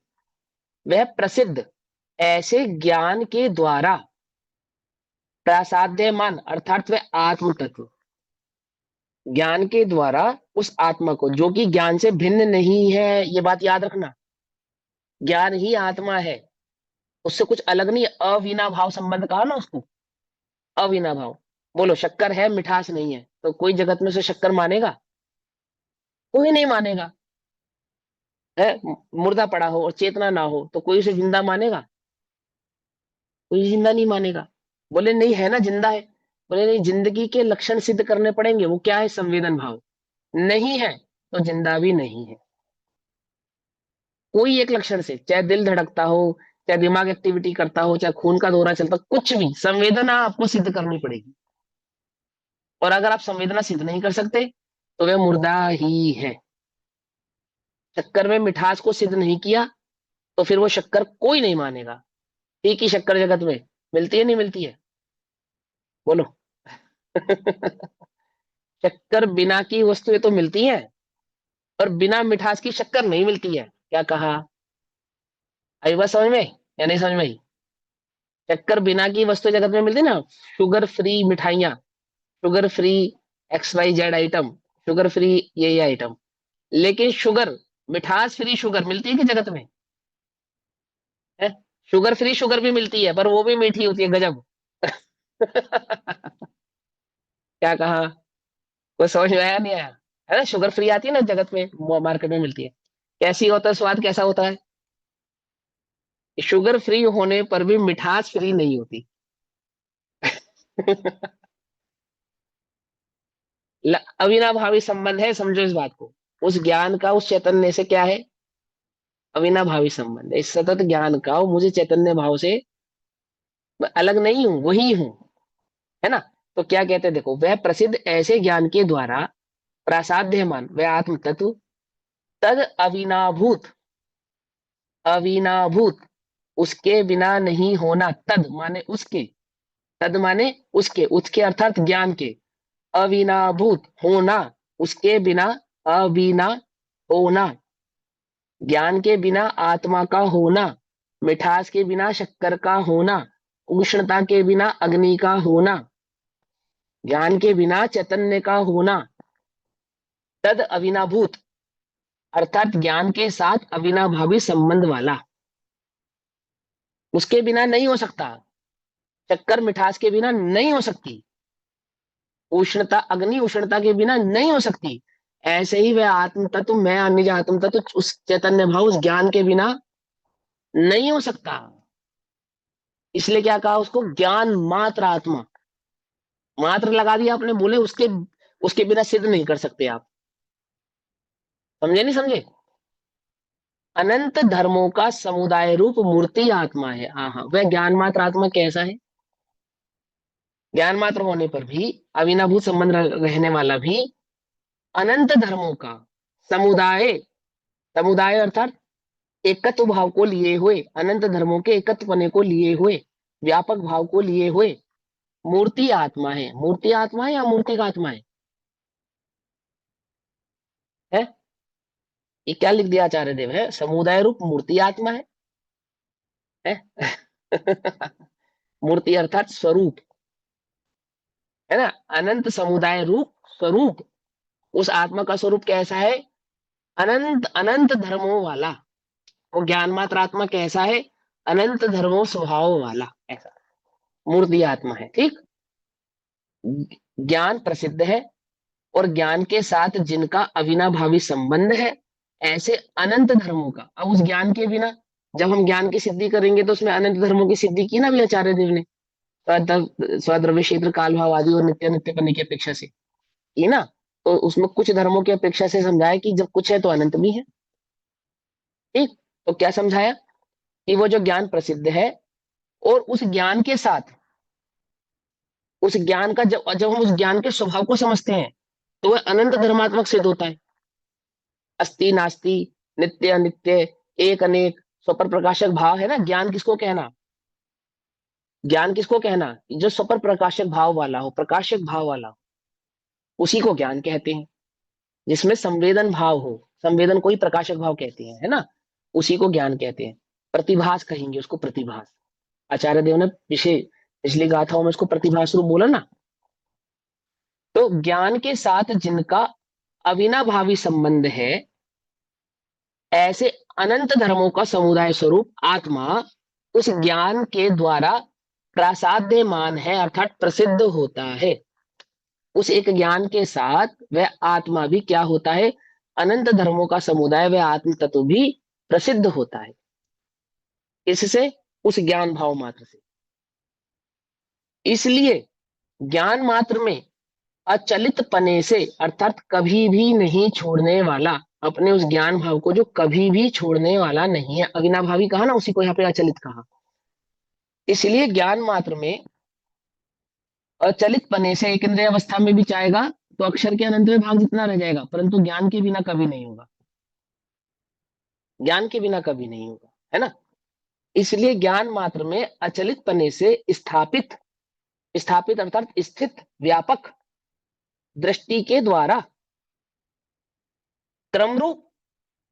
वह प्रसिद्ध ऐसे ज्ञान के द्वारा प्रसाद्यमान, अर्थात वह आत्म तत्व, ज्ञान के द्वारा उस आत्मा को, जो कि ज्ञान से भिन्न नहीं है, ये बात याद रखना। ज्ञान ही आत्मा है, उससे कुछ अलग नहीं है। अविना भाव संबंध कहा ना उसको, अविना भाव। बोलो शक्कर है मिठास नहीं है, तो कोई जगत में से शक्कर मानेगा? कोई नहीं मानेगा। है, मुर्दा पड़ा हो और चेतना ना हो तो कोई उसे जिंदा मानेगा? कोई जिंदा नहीं मानेगा। बोले नहीं है ना, जिंदा है। बोले नहीं, जिंदगी के लक्षण सिद्ध करने पड़ेंगे। वो क्या है? संवेदन भाव। नहीं है तो जिंदा भी नहीं है। कोई एक लक्षण से, चाहे दिल धड़कता हो, चाहे दिमाग एक्टिविटी करता हो, चाहे खून का दौरा चलता, कुछ भी संवेदना आपको सिद्ध करनी पड़ेगी। और अगर आप संवेदना सिद्ध नहीं कर सकते तो वह मुर्दा ही है। शक्कर में मिठास को सिद्ध नहीं किया तो फिर वो शक्कर कोई नहीं मानेगा। ठीक ही शक्कर जगत में मिलती है नहीं मिलती है? बोलो। शक्कर बिना की वस्तुएं तो मिलती हैं, और बिना मिठास की शक्कर नहीं मिलती है। क्या कहा? आई बात समझ में या नहीं समझ में आई? शक्कर बिना की वस्तु जगत में मिलती ना, शुगर फ्री मिठाइयाँ, sugar free XYZ item, sugar free ये आइटम। लेकिन शुगर, मिठास फ्री शुगर मिलती है कि जगत में? है, शुगर फ्री शुगर भी मिलती है, पर वो भी मीठी होती है, गजब। क्या कहा? कोई समझ में आया नहीं आया? है ना, शुगर फ्री आती है ना जगत में, मार्केट में मिलती है। कैसी होता है स्वाद, कैसा होता है? शुगर फ्री होने पर भी मिठास फ्री नहीं होती। अविनाभावी संबंध है, समझो इस बात को। उस ज्ञान का उस चैतन्य से क्या है? अविनाभावी संबंध है। इस सतत ज्ञान का और मुझे चैतन्य भाव से मैं अलग नहीं हूं, वही हूं। है ना? तो क्या कहते हैं देखो, वह प्रसिद्ध ऐसे ज्ञान के द्वारा प्रसाद्यमान वह आत्म तत्व, तद अविनाभूत, अविनाभूत, उसके बिना नहीं होना। तद माने उसके, तद माने उसके, उसके अर्थात ज्ञान के। अविनाभूत होना, उसके बिना, अविना होना, ज्ञान के बिना आत्मा का होना, मिठास के बिना शक्कर का होना, उष्णता के बिना अग्नि का होना, ज्ञान के बिना चैतन्य का होना। तद अविनाभूत, अर्थात ज्ञान के साथ अविनाभावी संबंध वाला, उसके बिना नहीं हो सकता। शक्कर मिठास के बिना नहीं हो सकती, उष्णता, अग्नि उष्णता के बिना नहीं हो सकती। ऐसे ही वह आत्म तत्व, मैं निज आत्म तत्व, उस चैतन्य भाव, उस ज्ञान के बिना नहीं हो सकता। इसलिए क्या कहा उसको? ज्ञान मात्र आत्मा। मात्र लगा दिया आपने, बोले उसके, उसके बिना सिद्ध नहीं कर सकते आप। समझे नहीं समझे? अनंत धर्मों का समुदाय रूप मूर्ति आत्मा है। हाँ हाँ, वह ज्ञान मात्र आत्मा कैसा है? ज्ञान मात्र होने पर भी, अविनाभूत संबंध रहने वाला भी, अनंत धर्मों का समुदाय, समुदाय अर्थात एकत्व भाव को लिए हुए, अनंत धर्मों के एकत्व पने को लिए हुए, व्यापक भाव को लिए हुए मूर्ति आत्मा है। मूर्ति आत्मा है या मूर्तिक आत्मा है? ये क्या लिख दिया आचार्य देव, है समुदाय रूप मूर्ति आत्मा है? मूर्ति अर्थात स्वरूप, है ना? अनंत समुदाय रूप स्वरूप, उस आत्मा का स्वरूप कैसा है? अनंत, अनंत धर्मों वाला। वो ज्ञान मात्र आत्मा कैसा है? अनंत धर्मों स्वभाव वाला, ऐसा मूर्ति आत्मा है। ठीक, ज्ञान प्रसिद्ध है, और ज्ञान के साथ जिनका अविनाभावी संबंध है, ऐसे अनंत धर्मों का। अब उस ज्ञान के बिना, जब हम ज्ञान की सिद्धि करेंगे तो उसमें अनंत धर्मों की सिद्धि की ना भी आचार्य देव ने, स्वद्रव्य क्षेत्र काल भाव आदि और नित्य नित्य करने की अपेक्षा से की ना। तो उसमें कुछ धर्मों की अपेक्षा से समझाया कि जब कुछ है तो अनंत भी है। ठीक, तो क्या समझाया कि वो जो ज्ञान प्रसिद्ध है, और उस ज्ञान के साथ, उस ज्ञान का जब जब हम उस ज्ञान के स्वभाव को समझते हैं तो वह अनंत धर्मात्मक सिद्ध होता है। अस्ति नास्ति, नित्य अनित्य, एक अनेक, स्वपर प्रकाशक भाव है ना। ज्ञान किसको कहना, ज्ञान किसको कहना, जो स्वपर प्रकाशक भाव वाला हो, प्रकाशक भाव वाला हो, उसी को ज्ञान कहते हैं। जिसमें संवेदन भाव हो, संवेदन को ही प्रकाशक भाव कहते हैं, है ना, उसी को ज्ञान कहते हैं। प्रतिभास कहेंगे उसको, प्रतिभास। आचार्य देव ने पिछली गाथाओं में उसको प्रतिभास रूप बोला ना। तो ज्ञान के साथ जिनका अविनाभावी संबंध है, ऐसे अनंत धर्मों का समुदाय स्वरूप आत्मा उस ज्ञान के द्वारा प्रासाद्यमान है, अर्थात प्रसिद्ध होता है। उस एक ज्ञान के साथ वह आत्मा भी क्या होता है, अनंत धर्मों का समुदाय, वह आत्म तत्व भी प्रसिद्ध होता है। इससे, उस ज्ञान भाव मात्र से। इसलिए ज्ञान मात्र में अचलित पने से, अर्थात कभी भी नहीं छोड़ने वाला, अपने उस ज्ञान भाव को जो कभी भी छोड़ने वाला नहीं है, अविनाभावी कहा ना, उसी को यहाँ पे अचलित कहा। इसलिए ज्ञान मात्र में अचलित पने से एक इंद्रिय अवस्था में भी चाहेगा तो अक्षर के अनंत में भाग जितना रह जाएगा, परंतु ज्ञान के बिना कभी नहीं होगा, ज्ञान के बिना कभी नहीं होगा, है ना। इसलिए ज्ञान मात्र में अचलित पने से स्थापित, स्थापित अर्थात स्थित, व्यापक दृष्टि के द्वारा क्रम रूप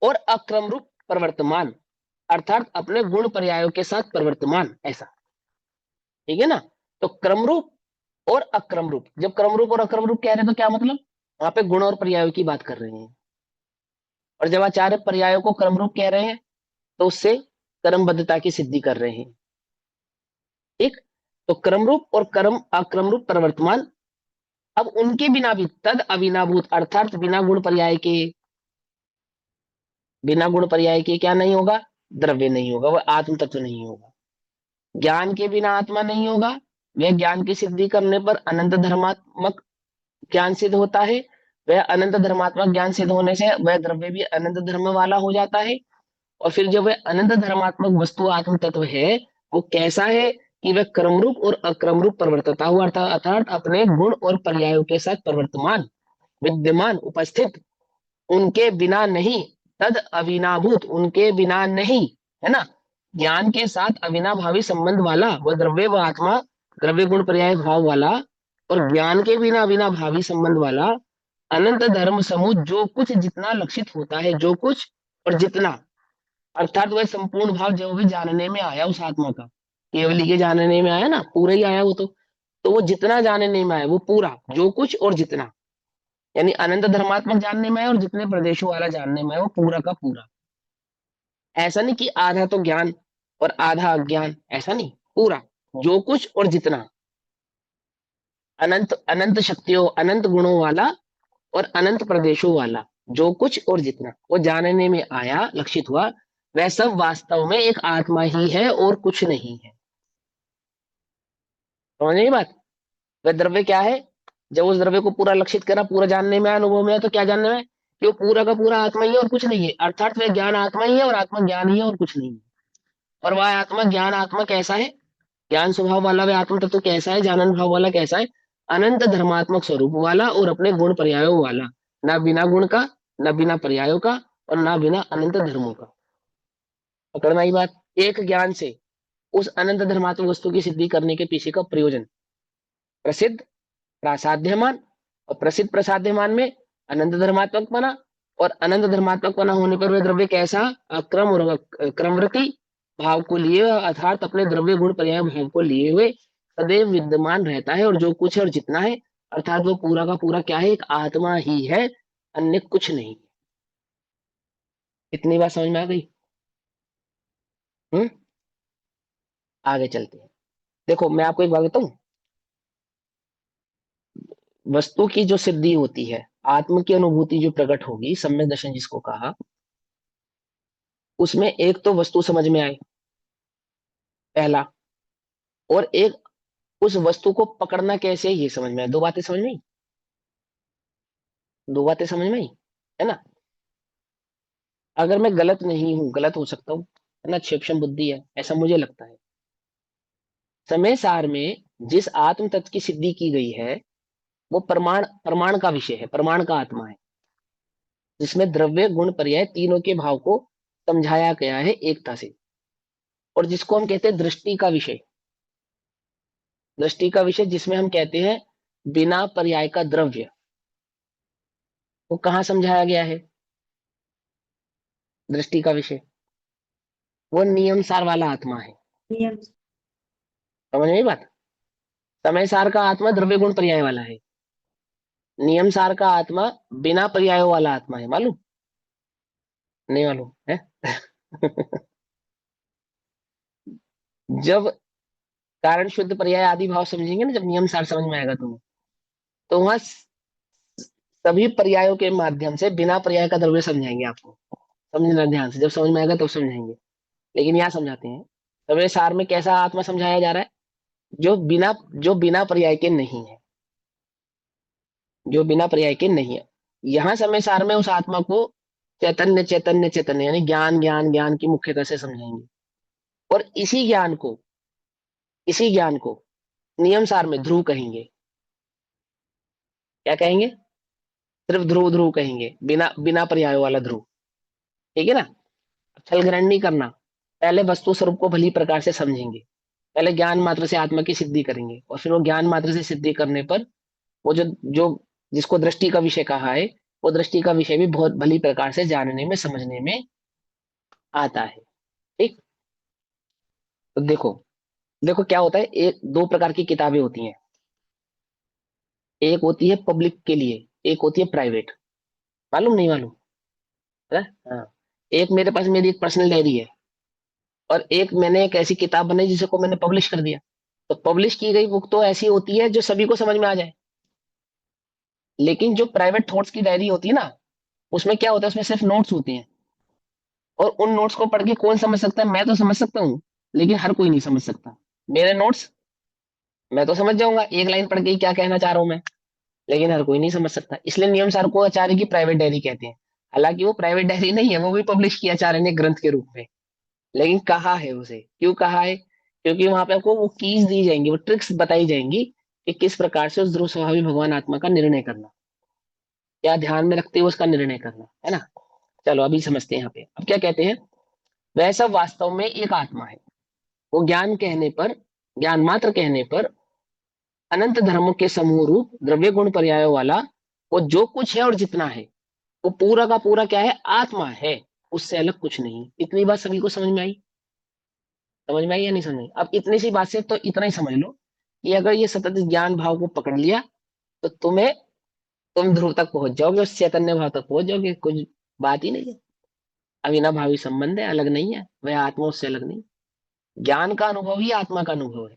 और अक्रम रूप प्रवर्तमान, अर्थात अपने गुण पर्यायों के साथ प्रवर्तमान, ऐसा, ठीक है ना। तो क्रम रूप और अक्रम रूप, जब क्रम रूप और अक्रम रूप कह रहे हैं तो क्या मतलब, वहां पे गुण और पर्यायों की बात कर रहे हैं। और जब आचार्य पर्यायों को क्रम रूप कह रहे हैं तो उससे कर्मबद्धता की सिद्धि कर रहे हैं, ठीक। तो क्रम रूप और कर्म अक्रम रूप प्रवर्तमान, अब उनके बिना भी तद अविनाभूत, अर्थात बिना गुण पर्याय के, बिना गुण पर्याय के क्या नहीं होगा, द्रव्य नहीं होगा, वह आत्म तत्व नहीं होगा। ज्ञान के बिना आत्मा नहीं होगा, वह ज्ञान की सिद्धि करने पर अनंत धर्मात्मक ज्ञान सिद्ध होता है। वह अनंत धर्मात्मक ज्ञान सिद्ध होने से वह द्रव्य भी अनंत धर्म वाला हो जाता है। और फिर जब वह अनंत धर्मात्मक वस्तु आत्म तत्व है, वो कैसा है कि वह क्रम रूप और अक्रम रूप परिवर्तता हुआ, अर्थात अपने गुण और पर्यायों के साथ प्रवर्तमान, विद्यमान, उपस्थित, उनके बिना नहीं, तद अविनाभूत, उनके बिना नहीं, है ना, ज्ञान के साथ अविनाभावी संबंध वाला, वह द्रव्य व आत्मा, द्रव्य गुण पर्याय भाव वाला, और ज्ञान के बिना अविनाभावी संबंध वाला अनंत धर्म समूह, जो कुछ जितना लक्षित होता है, जो कुछ और जितना, अर्थात वह संपूर्ण भाव जो भी जानने में आया उस आत्मा का, केवल के जानने में आया ना, पूरा ही आया वो तो वो जितना जानने में आया वो पूरा, जो कुछ और जितना, यानी अनंत धर्मात्मक जानने में आया और जितने प्रदेशों वाला जानने में आया वो पूरा का पूरा। ऐसा नहीं कि आधा तो ज्ञान और आधा अज्ञान, ऐसा नहीं, पूरा, जो कुछ और जितना, अनंत अनंत शक्तियों, अनंत गुणों वाला और अनंत प्रदेशों वाला, जो कुछ और जितना वो जानने में आया, लक्षित हुआ, वह सब वास्तव में एक आत्मा ही है और कुछ नहीं है। समझ नहीं बात। वह द्रव्य क्या है, जब उस द्रव्य को पूरा लक्षित करा, पूरा जानने में आया, अनुभव में आया, तो क्या जानने में आया कि वो पूरा का पूरा आत्मा ही है और कुछ नहीं है, अर्थात वह ज्ञान आत्मा ही है और आत्मा ज्ञान ही है और कुछ नहीं है। और वह आत्मा ज्ञान आत्मा कैसा है, ज्ञान स्वभाव वाला वह आत्म तत्व कैसा है, जानन भाव वाला कैसा है, अनंत धर्मात्मक स्वरूप वाला और अपने गुण पर्यायों वाला, ना बिना गुण का, ना बिना पर्यायों का, और ना बिना अनंत धर्मों का। पकड़ना ही बात। एक ज्ञान से उस अनंत धर्मात्मक वस्तु की सिद्धि करने के पीछे का प्रयोजन, प्रसिद्ध प्रासाध्यमान, और प्रसिद्ध प्रसाध्यमान में अनंत धर्मात्मक बना, और अनंत धर्मात्मक बना होने पर वह द्रव्य कैसा, अक्रम और क्रमवृत्ति भाव को लिए, अर्थात अपने द्रव्य गुण पर्याय भाव को लिए हुए सदैव विद्यमान रहता है, और जो कुछ है और जितना है, अर्थात वो पूरा का पूरा क्या है, एक आत्मा ही है, अन्य कुछ नहीं। इतनी बात समझ में आ गई। हम्म। आगे चलते हैं। देखो मैं आपको एक बात बताऊं, वस्तु की जो सिद्धि होती है, आत्म की अनुभूति जो प्रकट होगी, सम्यक दर्शन जिसको कहा, उसमें एक तो वस्तु समझ में आए, पहला, और एक उस वस्तु को पकड़ना कैसे है ये समझ में आए। दो बातें समझ में आई, दो बातें समझ में आई, है ना। अगर मैं गलत नहीं हूं, गलत हो सकता हूं, है ना, क्षेपम बुद्धि है, ऐसा मुझे लगता है, समय सार में जिस आत्म तत्व की सिद्धि की गई है वो प्रमाण का विषय है, प्रमाण का आत्मा है, जिसमें द्रव्य गुण पर्याय तीनों के भाव को समझाया गया है एकता से, और जिसको हम कहते हैं दृष्टि का विषय। दृष्टि का विषय जिसमें हम कहते हैं बिना पर्याय का द्रव्य, वो कहाँ समझाया गया है? दृष्टि का विषय वो नियम सार वाला आत्मा है। नियम। समझ में आई बात? समय सार का आत्मा द्रव्य गुण पर्याय वाला है, नियम सार का आत्मा बिना पर्यायों वाला आत्मा है। मालूम? नहीं मालूम है? जब कारण शुद्ध पर्याय आदि भाव समझेंगे ना, जब नियम सार समझ में आएगा तुम्हें, तो वहां सभी पर्यायों के माध्यम से बिना पर्याय का द्रव्य समझाएंगे आपको। समझना ध्यान से, जब समझ में आएगा तब समझाएंगे, लेकिन यहाँ समझाते हैं। समय सार में कैसा आत्मा समझाया जा रहा है? जो बिना पर्याय के नहीं है, जो बिना पर्याय के नहीं है। यहाँ समय सार में उस आत्मा को चैतन्य चैतन्य चैतन्य यानी ज्ञान ज्ञान ज्ञान की मुख्यता से समझाएंगे, और इसी ज्ञान को नियम सार में ध्रुव कहेंगे। क्या कहेंगे? सिर्फ ध्रुव ध्रुव कहेंगे, बिना बिना पर्याय वाला ध्रुव। ठीक है ना? छल ग्रहण नहीं करना, पहले वस्तु स्वरूप को भली प्रकार से समझेंगे, पहले ज्ञान मात्र से आत्मा की सिद्धि करेंगे, और फिर वो ज्ञान मात्र से सिद्धि करने पर वो जो जो जिसको दृष्टि का विषय कहा है, वो दृष्टि का विषय भी बहुत भली प्रकार से जानने में समझने में आता है। ठीक? तो देखो, देखो क्या होता है, एक दो प्रकार की किताबें होती हैं, एक होती है पब्लिक के लिए, एक होती है प्राइवेट। मालूम नहीं मालूम है? हाँ। एक मेरे पास मेरी एक पर्सनल डायरी है, और एक मैंने एक ऐसी किताब बनाई जिसको मैंने पब्लिश कर दिया। तो पब्लिश की गई बुक तो ऐसी होती है जो सभी को समझ में आ जाए, लेकिन जो प्राइवेट थॉट्स की डायरी होती है ना, उसमें क्या होता है, उसमें सिर्फ नोट्स होते हैं, और उन नोट्स को पढ़ के कौन समझ सकता है? मैं तो समझ सकता हूँ, लेकिन हर कोई नहीं समझ सकता। मेरे नोट्स मैं तो समझ जाऊंगा एक लाइन पढ़ के ही क्या कहना चाह रहा हूं मैं, लेकिन हर कोई नहीं समझ सकता। इसलिए नियम सार को आचार्य की प्राइवेट डायरी कहते हैं। हालांकि वो प्राइवेट डायरी नहीं है, वो भी पब्लिश किया आचार्य ने ग्रंथ के रूप में, लेकिन कहा है उसे। क्यों कहा है? क्योंकि वहां पे आपको वो कीज दी जाएंगी, वो ट्रिक्स बताई जाएंगी कि किस प्रकार से उस ध्रुव स्वभावी भगवान आत्मा का निर्णय करना, क्या ध्यान में रखते हुए उसका निर्णय करना है ना। चलो अभी समझते हैं। यहाँ पे अब क्या कहते हैं, वह सब वास्तव में एक आत्मा है। वो ज्ञान कहने पर, ज्ञान मात्र कहने पर अनंत धर्मों के समूह रूप द्रव्य गुण पर्यायों वाला वो जो कुछ है और जितना है, वो पूरा का पूरा क्या है? आत्मा है, उससे अलग कुछ नहीं। इतनी बात सभी को समझ में आई? समझ में आई या नहीं समझ में आई? अब इतनी सी बात से तो इतना ही समझ लो कि अगर ये सतत ज्ञान भाव को पकड़ लिया तो तुम ध्रुव तक पहुंच जाओगे, उस चैतन्य भाव तक पहुंच जाओगे। कुछ बात ही नहीं है। अविनाभावी संबंध है, अलग नहीं है, वह आत्मा उससे अलग नहीं। ज्ञान का अनुभव ही आत्मा का अनुभव है,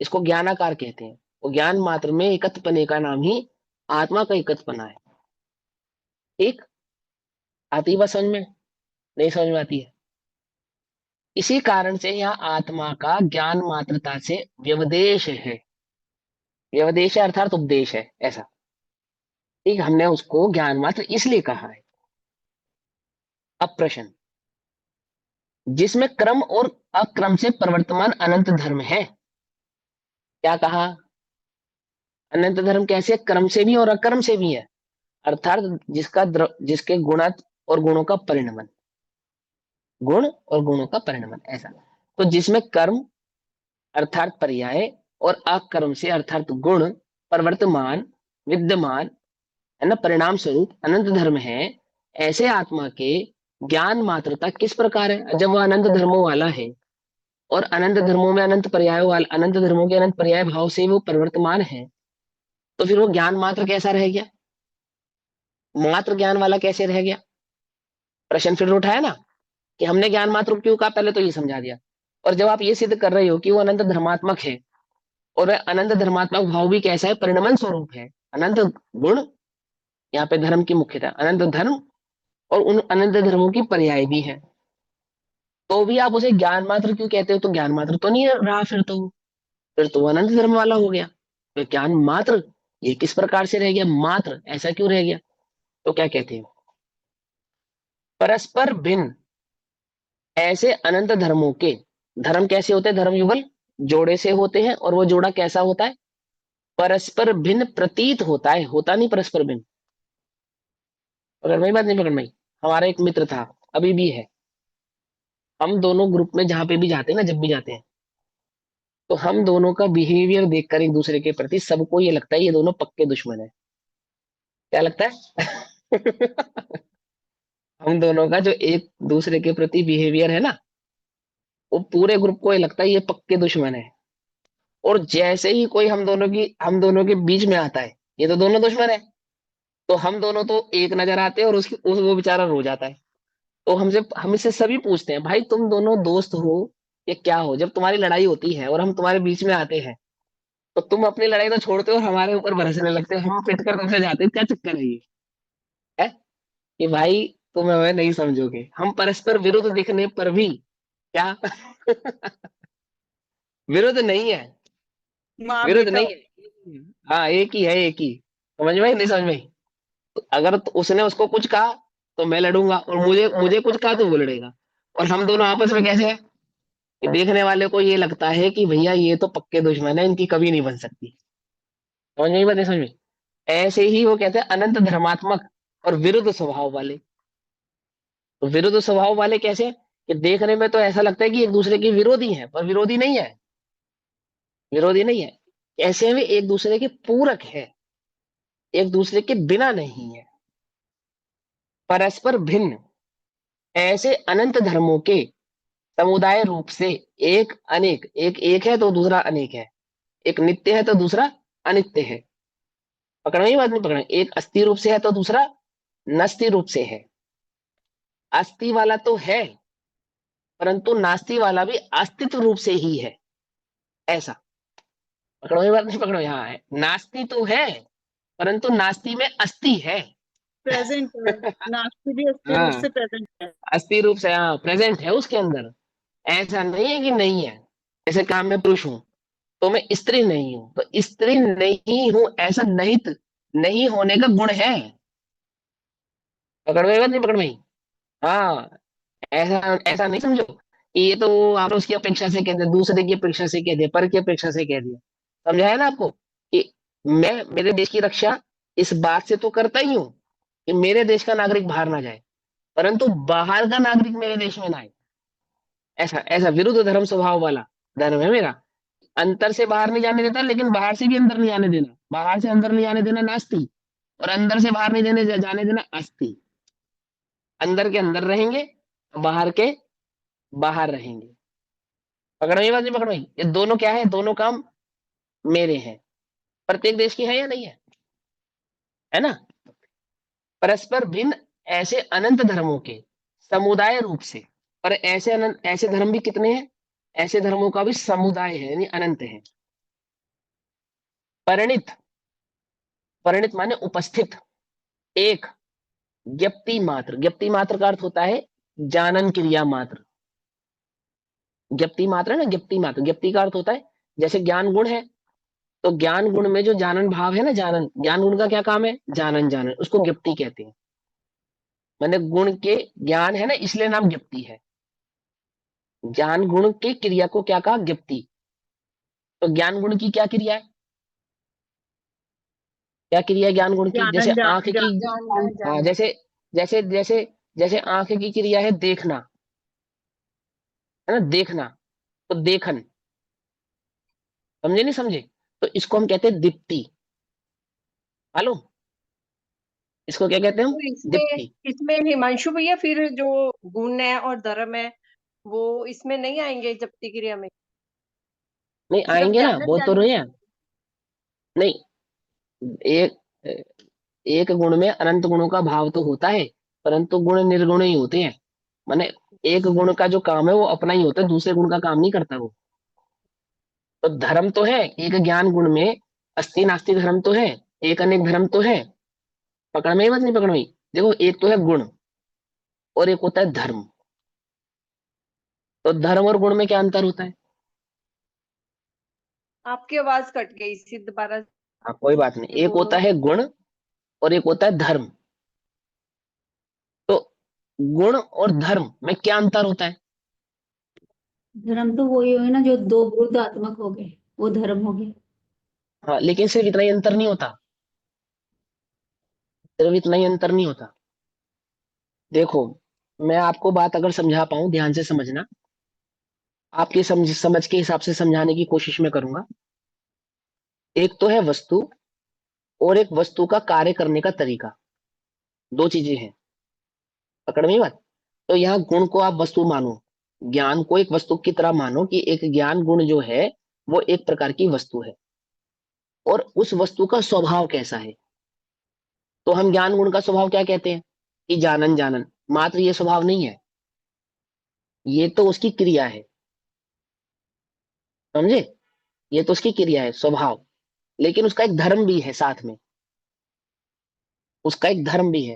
इसको ज्ञानाकार कहते हैं। वो ज्ञान मात्र में एकत्वपने का नाम ही आत्मा का एकत्वपना है। ठीक? आती बात समझ में? नहीं समझ में आती है? इसी कारण से यहाँ आत्मा का ज्ञान मात्रता से व्यवदेश है। व्यवदेश है अर्थात उपदेश है, ऐसा। ठीक? हमने उसको ज्ञान मात्र इसलिए कहा है। अब प्रश्न, जिसमें क्रम और अक्रम से प्रवर्तमान अनंत धर्म है। क्या कहा? अनंत धर्म कैसे? क्रम से भी और अक्रम से भी है, अर्थात जिसके गुण और गुणों का परिणमन, गुण और गुणों का परिणमन, ऐसा। तो जिसमें कर्म अर्थात पर्याय और अकर्म से अर्थात गुण प्रवर्तमान विद्यमान है ना, परिणाम स्वरूप अनंत धर्म है, ऐसे आत्मा के ज्ञान मात्रता किस प्रकार है? जब वह अनंत धर्मों वाला है और अनंत धर्मों में अनंत पर्याय वाला, अनंत धर्मों के अनंत पर्याय भाव से वो प्रवर्तमान है, तो फिर वो ज्ञान मात्र कैसा रह गया? मात्र ज्ञान वाला कैसे रह गया? प्रश्न फिर उठाया ना कि हमने ज्ञान मात्र क्यों कहा, पहले तो ये समझा दिया। और जब आप ये सिद्ध कर रहे हो कि वो अनंत धर्मात्मक है, और वह अनंत धर्मात्मक भाव भी कैसा है? परिणमन स्वरूप है। अनंत गुण, यहाँ पे धर्म की मुख्यता, अनंत धर्म और उन अनंत धर्मों की पर्याय भी है, तो भी आप उसे ज्ञान मात्र क्यों कहते हो? तो ज्ञान मात्र तो नहीं रहा, फिर तो वो अनंत धर्म वाला हो गया। तो ज्ञान मात्र ये किस प्रकार से रह गया? मात्र ऐसा क्यों रह गया? तो क्या कहते हैं, परस्पर भिन्न ऐसे अनंत धर्मों के, धर्म कैसे होते हैं? धर्म युगल जोड़े से होते हैं, और वो जोड़ा कैसा होता है? परस्पर भिन्न प्रतीत होता है, होता नहीं परस्पर भिन्न। पकड़ में बात नहीं पकड़ में? हमारा एक मित्र था, अभी भी है। हम दोनों ग्रुप में जहां पे भी जाते हैं ना, जब भी जाते हैं, तो हम दोनों का बिहेवियर देखकर एक दूसरे के प्रति सबको ये लगता है ये दोनों पक्के दुश्मन है। क्या लगता है? हम दोनों का जो एक दूसरे के प्रति बिहेवियर है ना, वो पूरे ग्रुप को ये लगता है ये पक्के दुश्मन है। और जैसे ही कोई हम दोनों के बीच में आता है, ये तो दोनों दुश्मन है, तो हम दोनों तो एक नजर आते हैं, और वो बेचारा रो जाता है। तो हमसे सभी पूछते हैं, भाई तुम दोनों दोस्त हो या क्या हो? जब तुम्हारी लड़ाई होती है और हम तुम्हारे बीच में आते हैं, तो तुम अपनी लड़ाई तो छोड़ते हो और हमारे ऊपर बरसने लगते हो, हम पिट कर तुमसे जाते हैं, क्या चक्कर है ये? है कि भाई तुम हमें नहीं समझोगे, हम परस्पर विरुद्ध दिखने पर भी क्या विरुद्ध नहीं है, माँ विरुद्ध बेटा नहीं है। हाँ, एक ही है, एक ही। समझ में नहीं समझ में? तो अगर तो उसने उसको कुछ कहा तो मैं लड़ूंगा, और मुझे मुझे कुछ कहा तो वो लड़ेगा। और हम दोनों आपस में कैसे हैं कि देखने वाले को ये लगता है कि भैया ये तो पक्के दुश्मन है, इनकी कभी नहीं बन सकती। समझ में? बात नहीं समझ में? ऐसे ही वो कहते हैं अनंत धर्मात्मक और विरुद्ध स्वभाव वाले। तो विरुद्ध स्वभाव वाले कैसे? कि देखने में तो ऐसा लगता है कि एक दूसरे के विरोधी हैं, पर विरोधी नहीं है, विरोधी नहीं है। ऐसे में एक दूसरे के पूरक है, एक दूसरे के बिना नहीं है, परस्पर भिन्न। ऐसे अनंत धर्मों के समुदाय रूप से एक अनेक, एक एक है तो दूसरा अनेक है, एक नित्य है तो दूसरा अनित्य है। पकड़ में बात नहीं पकड़ में? एक अस्थि रूप से है तो दूसरा नस्ति रूप से है। अस्थि वाला तो है, परंतु नास्ति वाला भी अस्तित्व रूप से ही है। ऐसा पकड़ो, ये बात नहीं पकड़ो? यहाँ है नास्ति तो है, परंतु नास्ति में अस्थि है। प्रेजेंट है, नास्ति भी अस्थिर रूप हाँ, से प्रेजेंट है। अस्थि रूप से, हाँ, प्रेजेंट है उसके अंदर। ऐसा नहीं है कि नहीं है। जैसे काम में पुरुष हूं तो मैं स्त्री नहीं हूं, तो स्त्री नहीं हूं ऐसा नहीं, नहीं होने का गुण है। पकड़ में बात नहीं पकड़ में? हाँ, ऐसा ऐसा नहीं समझो कि ये तो आपने उसकी अपेक्षा से कह दिया, दूसरे की अपेक्षा से कह दिया, पर की अपेक्षा से कह दिया। समझा है ना आपको कि मैं मेरे देश की रक्षा इस बात से तो करता ही हूँ कि मेरे देश का नागरिक बाहर ना जाए, परंतु बाहर का नागरिक मेरे देश में ना आए। ऐसा ऐसा विरुद्ध धर्म स्वभाव वाला धर्म है मेरा। अंतर से बाहर नहीं जाने देता, लेकिन बाहर से भी अंदर नहीं आने देना, बाहर से अंदर नहीं आने देना नास्ति, और अंदर से बाहर नहीं जाने देना अस्थि। अंदर के अंदर रहेंगे, बाहर के बाहर रहेंगे। पकड़ में बात नहीं पकड़ में? ये दोनों क्या है? दोनों काम मेरे हैं। प्रत्येक देश की है या नहीं है? है ना? परस्पर भिन्न ऐसे अनंत धर्मों के समुदाय रूप से, और ऐसे अनंत, ऐसे धर्म भी कितने हैं? ऐसे धर्मों का भी समुदाय है, यानी अनंत है। परिणित, परिणित माने उपस्थित, एक ज्ञप्ति मात्र, ज्ञप्ति मात्र का अर्थ होता है जानन क्रिया मात्र। ज्ञप्ति मात्र है ना, ज्ञप्ति मात्र, ज्ञप्ति का अर्थ होता है जैसे ज्ञान गुण है, तो ज्ञान गुण में जो जानन भाव है ना, जानन, ज्ञान गुण का क्या काम है? जानन, जानन, उसको ज्ञप्ति कहते हैं। मैंने गुण के ज्ञान है ना, इसलिए नाम ज्ञप्ति है। ज्ञान गुण की क्रिया को क्या कहा? ज्ञप्ति। तो ज्ञान गुण की क्या क्रिया है? क्या क्रिया है ज्ञान गुण की? जैसे जानन आंख की, जानना हाँ, जानना। जैसे जैसे जैसे जैसे आंख की क्रिया है देखना, है ना, देखना, तो देखन। समझे नहीं समझे? तो इसको हम कहते हैं दीप्ति। मालूम इसको क्या कहते हैं हम? तो इसमें दीप्ति। इसमें हिमांशु भैया फिर जो गुण है और धर्म है वो इसमें नहीं आएंगे जप्ती क्रिया में? नहीं सिर्फ आएंगे ना, जानन बोल तो जानना। रहे हैं। नहीं, एक एक गुण में अनंत गुणों का भाव तो होता है, परंतु गुण निर्गुण ही होते हैं। माने एक गुण का जो काम है वो अपना ही होता है, दूसरे गुण का काम नहीं करता वो। तो धर्म तो है एक ज्ञान गुण में, अस्थि नास्ति धर्म तो है, एक अनेक धर्म तो है। पकड़ में ही, मत नहीं पकड़ में ही? देखो, एक तो है गुण और एक होता है धर्म। तो धर्म और गुण में क्या अंतर होता है? आपकी आवाज कट गई इसी दोबारा हाँ, कोई बात नहीं, से एक होता बोलो। है गुण और एक होता है धर्म। तो गुण और धर्म में क्या अंतर होता है? धर्म तो वही हुए ना जो दो बुद्धात्मक हो गए, वो धर्म हो गया। हाँ, लेकिन सिर्फ इतना ही अंतर नहीं होता, सिर्फ इतना ही अंतर नहीं होता। देखो, मैं आपको बात अगर समझा पाऊं, ध्यान से समझना, आपके समझ के हिसाब से समझाने की कोशिश में करूंगा। एक तो है वस्तु, और एक वस्तु का कार्य करने का तरीका, दो चीजें हैं। पकड़ में बात। तो यहाँ गुण को आप वस्तु मानो, ज्ञान को एक वस्तु की तरह मानो कि एक ज्ञान गुण जो है वो एक प्रकार की वस्तु है, और उस वस्तु का स्वभाव कैसा है। तो हम ज्ञान गुण का स्वभाव क्या कहते हैं कि जानन जानन, मात्र ये स्वभाव नहीं है, ये तो उसकी क्रिया है, समझे। ये तो उसकी क्रिया है, स्वभाव। लेकिन उसका एक धर्म भी है साथ में, उसका एक धर्म भी है।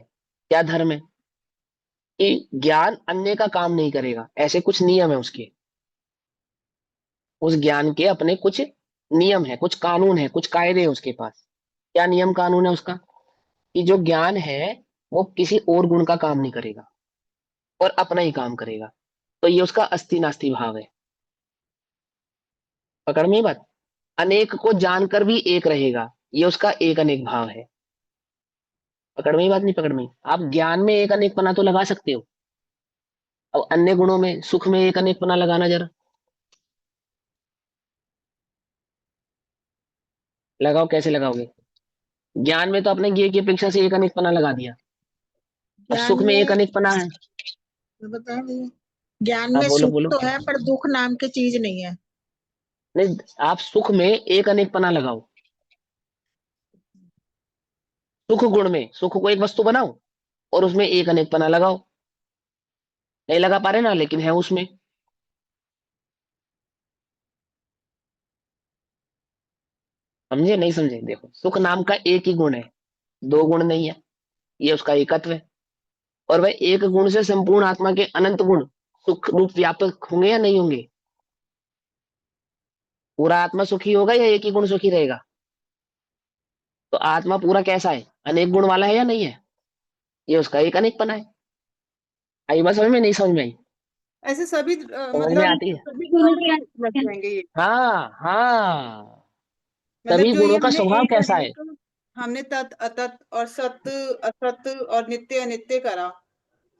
क्या धर्म है कि ज्ञान अन्य का काम नहीं करेगा, ऐसे कुछ नियम है उसके। उस ज्ञान के अपने कुछ नियम है, कुछ कानून है, कुछ कायदे है उसके पास। क्या नियम कानून है उसका कि जो ज्ञान है वो किसी और गुण का काम नहीं करेगा और अपना ही काम करेगा। तो ये उसका अस्ति नास्ति भाव है। पकड़ में ही बात। अनेक को जानकर भी एक रहेगा, ये उसका एक अनेक भाव है। पकड़ में ही बात, नहीं पकड़ में ही? आप ज्ञान में एक अनेकपना तो लगा सकते हो, अब अन्य गुणों में, सुख में एक अनेकपना लगाना जरा, लगाओ। कैसे लगाओगे? ज्ञान में तो आपने ज्ञ की अपेक्षा से एक अनेकपना लगा दिया, और ज्ञान सुख में एक में अनेकपना है। बताएं भैया, ज्ञान हाँ, में बोलो सुख बोलो। तो है पर दुख नाम की चीज नहीं है। नहीं, आप सुख में एक अनेकपना लगाओ। सुख गुण में सुख को एक वस्तु बनाओ और उसमें एक अनेकपना लगाओ। नहीं लगा पा रहे ना, लेकिन है उसमें। समझे नहीं समझे? देखो, सुख नाम का एक ही गुण है, दो गुण नहीं है, ये उसका एकत्व है। और वह एक गुण से संपूर्ण आत्मा के अनंत गुण सुख रूप व्यापक होंगे या नहीं होंगे? पूरा आत्मा सुखी होगा या एक ही गुण सुखी रहेगा? तो आत्मा पूरा कैसा है, अनेक गुण वाला है या नहीं है? ये उसका एक अनेकपना है। आई बात समझ में? नहीं समझ में आई? ऐसे सभी समझ में मतलब आती है? सभी गुणों गुणों के में लग जाएंगे ये। हाँ हाँ। मतलब सभी जो ये गुणों का हमने स्वभाव एक कैसा है? अनेक, हमने तत् अतत और सत असत और नित्य अनित्य करा,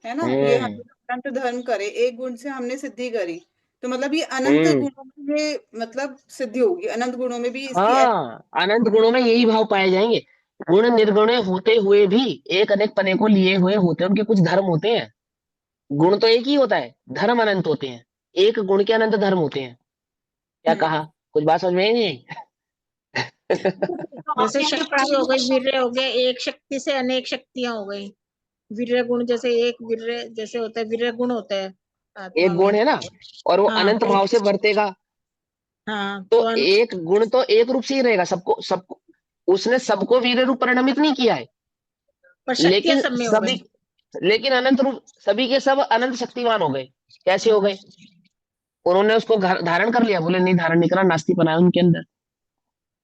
है ना। ये हम्म। हमने अनंत धर्म करे, एक गुण से हमने सिद्धि करी। तो मतलब ये अनंत हम्म। गुणों में ये मतलब सिद्धि होगी, अनंत गुणों में भी इसकी हाँ, अनंत गुणों में यही भाव पाए जाएंगे। गुण निर्गुण होते हुए भी एक अनेक पने को लिए हुए होते हैं, उनके कुछ धर्म होते हैं। गुण तो एक ही होता है, धर्म अनंत होते हैं। एक गुण के अनंत धर्म होते हैं। क्या कहा? कुछ बात समझ में आई नहीं? जैसे शक्ति हो गई, वीर्य हो गया, एक शक्ति से अनेक शक्तियां हो गई। वीर्य गुण जैसे एक वीर्य जैसे होता है, वीर्य गुण होता है एक आत्मा गुण में। है ना, और वो हाँ अनंत तो भाव से बरतेगा। हाँ तो तो एक गुण तो एक रूप से ही रहेगा, सबको सबको उसने सबको वीर रूप परिणमित नहीं किया है। पर शक्तियां लेकिन सब में हो सभी, गई। लेकिन अनंत रूप, सभी के सब अनंत शक्तिमान हो गए। कैसे हो गए? उन्होंने उसको धारण कर लिया, बोले नहीं धारण नहीं करा, नास्ति बनाया उनके अंदर,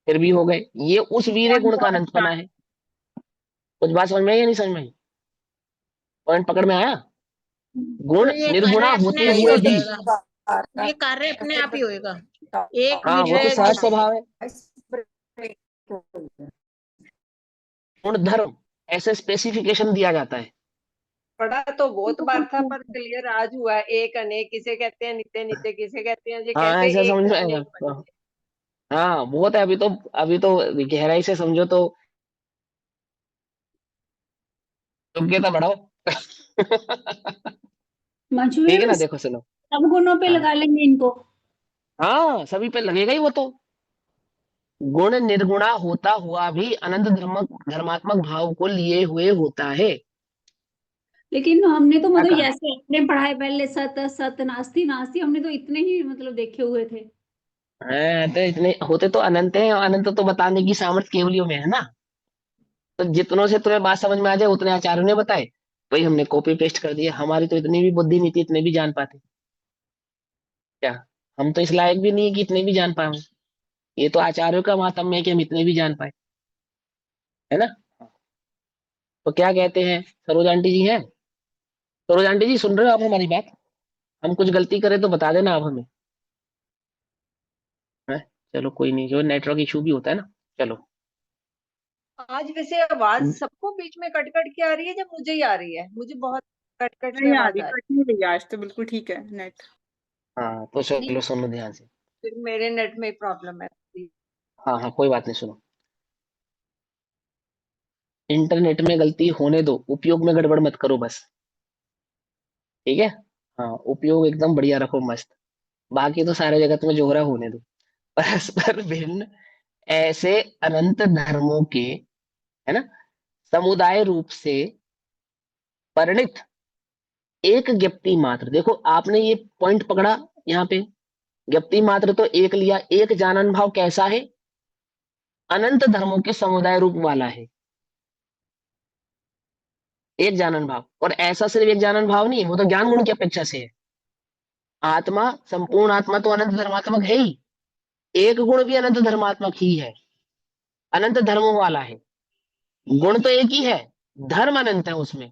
फिर भी हो गए। ये उस वीर्य गुण का अनंतपना है। कुछ बात समझ में आई या नहीं समझ में आई? पॉइंट पकड़ में आया? तो गुण ये निर्गुणा कार्य अपने होते आप ही हुए हो भी, जाएगा, ये कार्य अपने आप ही होएगा। एक हाँ वो तो वीर्य सहज जैसे स्वभाव है। गुण धर्म ऐसे स्पेसिफिकेशन दिया जाता है। पढ़ा तो बहुत बार था, पर क्लियर आज हुआ है। एक अनेक किसे कहते हैं, नित्य नित्य किसे कहते हैं, ये हाँ, कैसे ऐसा एक समझ से में अनेक आएगा। बने। हाँ, बहुत है। अभी तो गहराई से समझो तो योग्यता बढ़ाओ। ठीक है मंशूर ना? देखो सुनो। सब गुणों पे हाँ लगा लेंगे इनको। हाँ, सभी पे लगेगा ही वो तो। गुण निर्गुणा होता हुआ भी अनंत धर्मात्मक भाव को लिए हुए होता है। लेकिन हमने तो क्या मतलब कहा? जैसे अपने पढ़ाए पहले सत सत नास्ति नास्ति, हमने तो इतने ही मतलब देखे हुए थे। तो इतने होते तो अनंत है, और अनंत तो बताने की सामर्थ्य केवलियों में है ना। तो जितनों से तुम्हें बात समझ में आ जाए उतने आचार्यों ने बताए, भाई हमने कॉपी पेस्ट कर दिया। हमारी तो इतनी भी बुद्धि नहीं थी, इतने भी जान पाते क्या? हम तो इस लायक भी नहीं है कि इतने भी जान पाए। ये तो आचार्यों का मातम्य है कि हम इतने भी जान पाए, है ना। तो क्या कहते हैं? सरोज आंटी जी हैं? सरोज आंटी जी सुन रहे हो आप हमारी बात? हम कुछ गलती करें तो बता देना आप हमें। चलो कोई नहीं, जो नेटवर्क इशू भी होता है ना। चलो आज वैसे आवाज हम्म। सबको बीच में कट कट के आ रही है, जब मुझे ही आ रही है? मुझे बहुत कट कट के नहीं आ आवाज रही, आ कट नहीं रही, आज तो बिल्कुल ठीक है नेट। हाँ तो रही चलो सुनो ध्यान से। फिर मेरे नेट में प्रॉब्लम है। हाँ हाँ कोई बात नहीं, सुनो। इंटरनेट में गलती होने दो, उपयोग में गड़बड़ मत करो बस। ठीक है। हाँ उपयोग एकदम बढ़िया रखो, मस्त। बाकी तो सारे जगत में जो हो रहा है होने दो। परस्पर भिन्न ऐसे अनंत धर्मों के, है ना, समुदाय रूप से परिणित एक ज्ञप्ति मात्र। देखो आपने ये पॉइंट पकड़ा यहाँ पे। ज्ञप्ति मात्र तो एक लिया, एक जानन भाव कैसा है? अनंत धर्मों के समुदाय रूप वाला है। एक जानन भाव, और ऐसा सिर्फ एक जानन भाव नहीं है, वो तो ज्ञान गुण की अपेक्षा से है। आत्मा, संपूर्ण आत्मा तो अनंत धर्मात्मक है ही, एक गुण भी अनंत धर्मात्मक ही है, अनंत धर्मों वाला है। गुण तो एक ही है, धर्म अनंत है उसमें,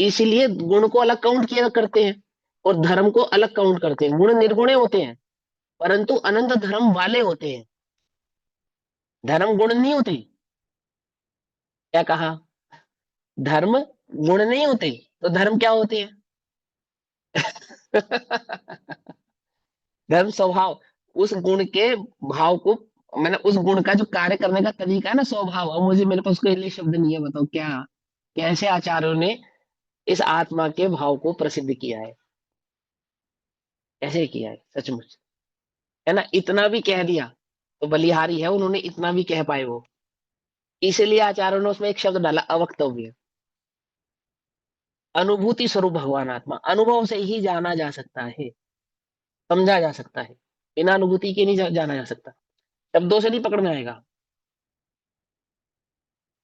इसीलिए गुण को अलग काउंट किया करते हैं और धर्म को अलग काउंट करते हैं। गुण निर्गुणे होते हैं परंतु अनंत धर्म वाले होते हैं, धर्म गुण नहीं होते। क्या कहा? धर्म गुण नहीं होते तो धर्म क्या होते हैं? धर्म स्वभाव, उस गुण के भाव को, मैंने उस गुण का जो कार्य करने का तरीका है ना, स्वभाव। अब मुझे, मेरे पास उसके लिए शब्द नहीं है, बताओ क्या, कैसे आचार्यों ने इस आत्मा के भाव को प्रसिद्ध किया है, कैसे किया है सचमुच, है ना। इतना भी कह दिया तो बलिहारी है, उन्होंने इतना भी कह पाए वो, इसीलिए आचार्यों ने उसमें एक शब्द डाला, अवक्तव्य। अनुभूति स्वरूप भगवान आत्मा, अनुभव से ही जाना जा सकता है, समझा जा सकता है, बिना अनुभूति के नहीं जाना जा सकता, शब्दों से नहीं पकड़ में आएगा।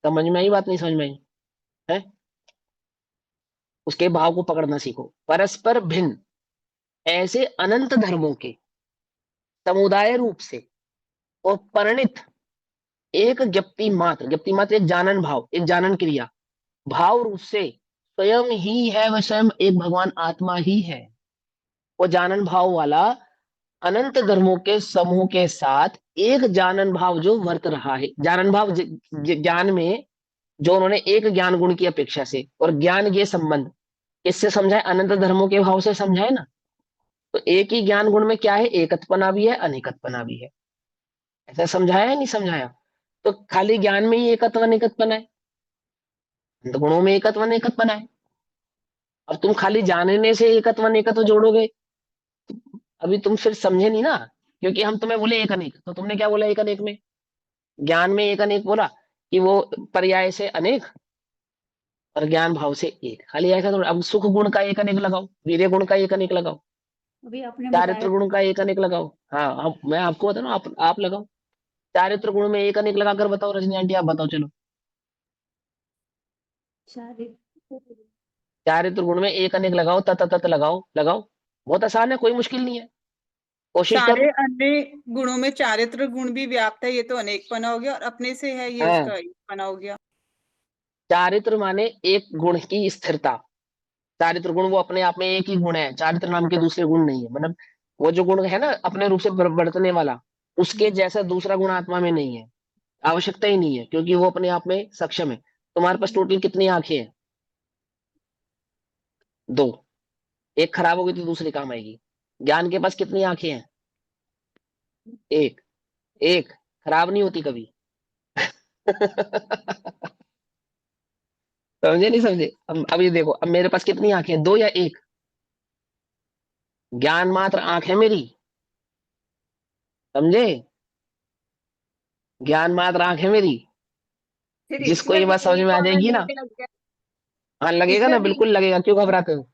समझ में आई बात, नहीं समझ में आई है? उसके भाव को पकड़ना सीखो। परस्पर भिन्न ऐसे अनंत धर्मों के समुदाय रूप से और परिणित एक ज्ञप्ति मात्र एक जानन भाव, एक जानन क्रिया, भाव रूप से स्वयं ही है, वह स्वयं एक भगवान आत्मा ही है। वो जानन भाव वाला अनंत धर्मों के समूह के साथ एक जानन भाव जो वर्त रहा है। जानन भाव ज्ञान में जो उन्होंने एक ज्ञान गुण की अपेक्षा से, और ज्ञान ये संबंध किससे समझाए? अनंत धर्मों के भाव से समझाए ना। तो एक ही ज्ञान गुण में क्या है? एकत्वना भी है, अनेकत्वना भी है। ऐसा समझाया है नहीं समझाया? तो खाली ज्ञान में ही एकत्व अनेकत्वना है, अंत गुणों में एकत्व अनेकत्वना है। अब तुम खाली जानने से एकत्व अनेकत्व जोड़ोगे, अभी तुम फिर समझे नहीं ना। क्योंकि हम तुम्हें बोले एक अनेक, तो तुमने क्या बोला एक अनेक में? ज्ञान में एक अनेक बोला कि वो पर्याय से अनेक और ज्ञान भाव से एक, खाली ऐसा थोड़ा। अब सुख गुण का एक अनेक लगाओ, वीर्य गुण का एक अनेक लगाओ, अभी आपने चारित्र बताया गुण का एक अनेक लगाओ। हाँ मैं आपको बता रहा हूँ, आप लगाओ। चारित्र गुण में एक अनेक लगाकर बताओ, रजनी आंटी आप बताओ चलो। शारीरिक। चारित्र गुण में एक अनेक लगाओ, तत तत लगाओ, लगाओ। बहुत आसान है, कोई मुश्किल नहीं है, कोशिश सारे करो। अन्य गुणों में चारित्र गुण भी व्याप्त है, ये तो अनेकपना हो गया, और अपने से है ये हाँ, उसका एकपना हो गया। चारित्र माने एक गुण की स्थिरता। चारित्र गुण वो अपने आप में एक ही गुण है, चारित्र नाम के दूसरे गुण नहीं है। मतलब वो जो गुण है ना अपने रूप से बरतने वाला, उसके जैसा दूसरा गुण आत्मा में नहीं है, आवश्यकता ही नहीं है, क्योंकि वो अपने आप में सक्षम है। तुम्हारे पास टोटल कितनी आंखें हैं? दो। एक खराब होगी तो दूसरी काम आएगी। ज्ञान के पास कितनी आंखें हैं? एक। एक खराब नहीं होती कभी। समझे नहीं समझे? अब ये देखो, अब मेरे पास कितनी आंखें हैं? दो या एक? ज्ञान मात्र आंख है मेरी, समझे? ज्ञान मात्र आंख है मेरी। फिर जिसको इसमें ये भी बात समझ एक में आ वाला जाएगी ना, लिंक लग गया। हाँ लगेगा ना, इसमें भी बिल्कुल लगेगा, क्यों घबराते हो?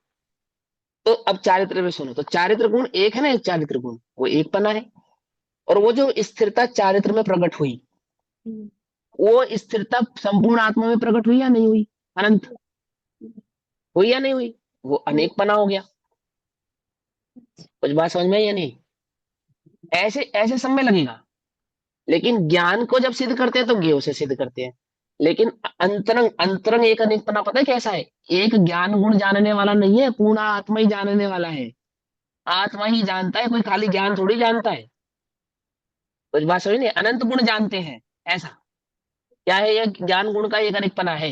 तो अब चारित्र में सुनो, तो चारित्र गुण एक है ना, एक चारित्र गुण वो एक पना है। और वो जो स्थिरता चारित्र में प्रकट हुई, वो स्थिरता संपूर्ण आत्मा में प्रकट हुई या नहीं हुई? अनंत हुई या नहीं हुई? वो अनेक पना हो गया। कुछ बात समझ में आई या नहीं? ऐसे ऐसे सब में लगेगा, लेकिन ज्ञान को जब सिद्ध करते हैं तो ज्ञेय से सिद्ध करते हैं। लेकिन अंतरंग अंतरंग एक अनेकपना पता है कैसा है? एक ज्ञान गुण जानने वाला नहीं है, पूर्ण आत्मा ही जानने वाला है। आत्मा ही जानता है, कोई खाली ज्ञान थोड़ी जानता है। कुछ बात समझ नहीं, अनंत गुण जानते हैं, ऐसा क्या है, ये ज्ञान गुण का एक अनेकपना है।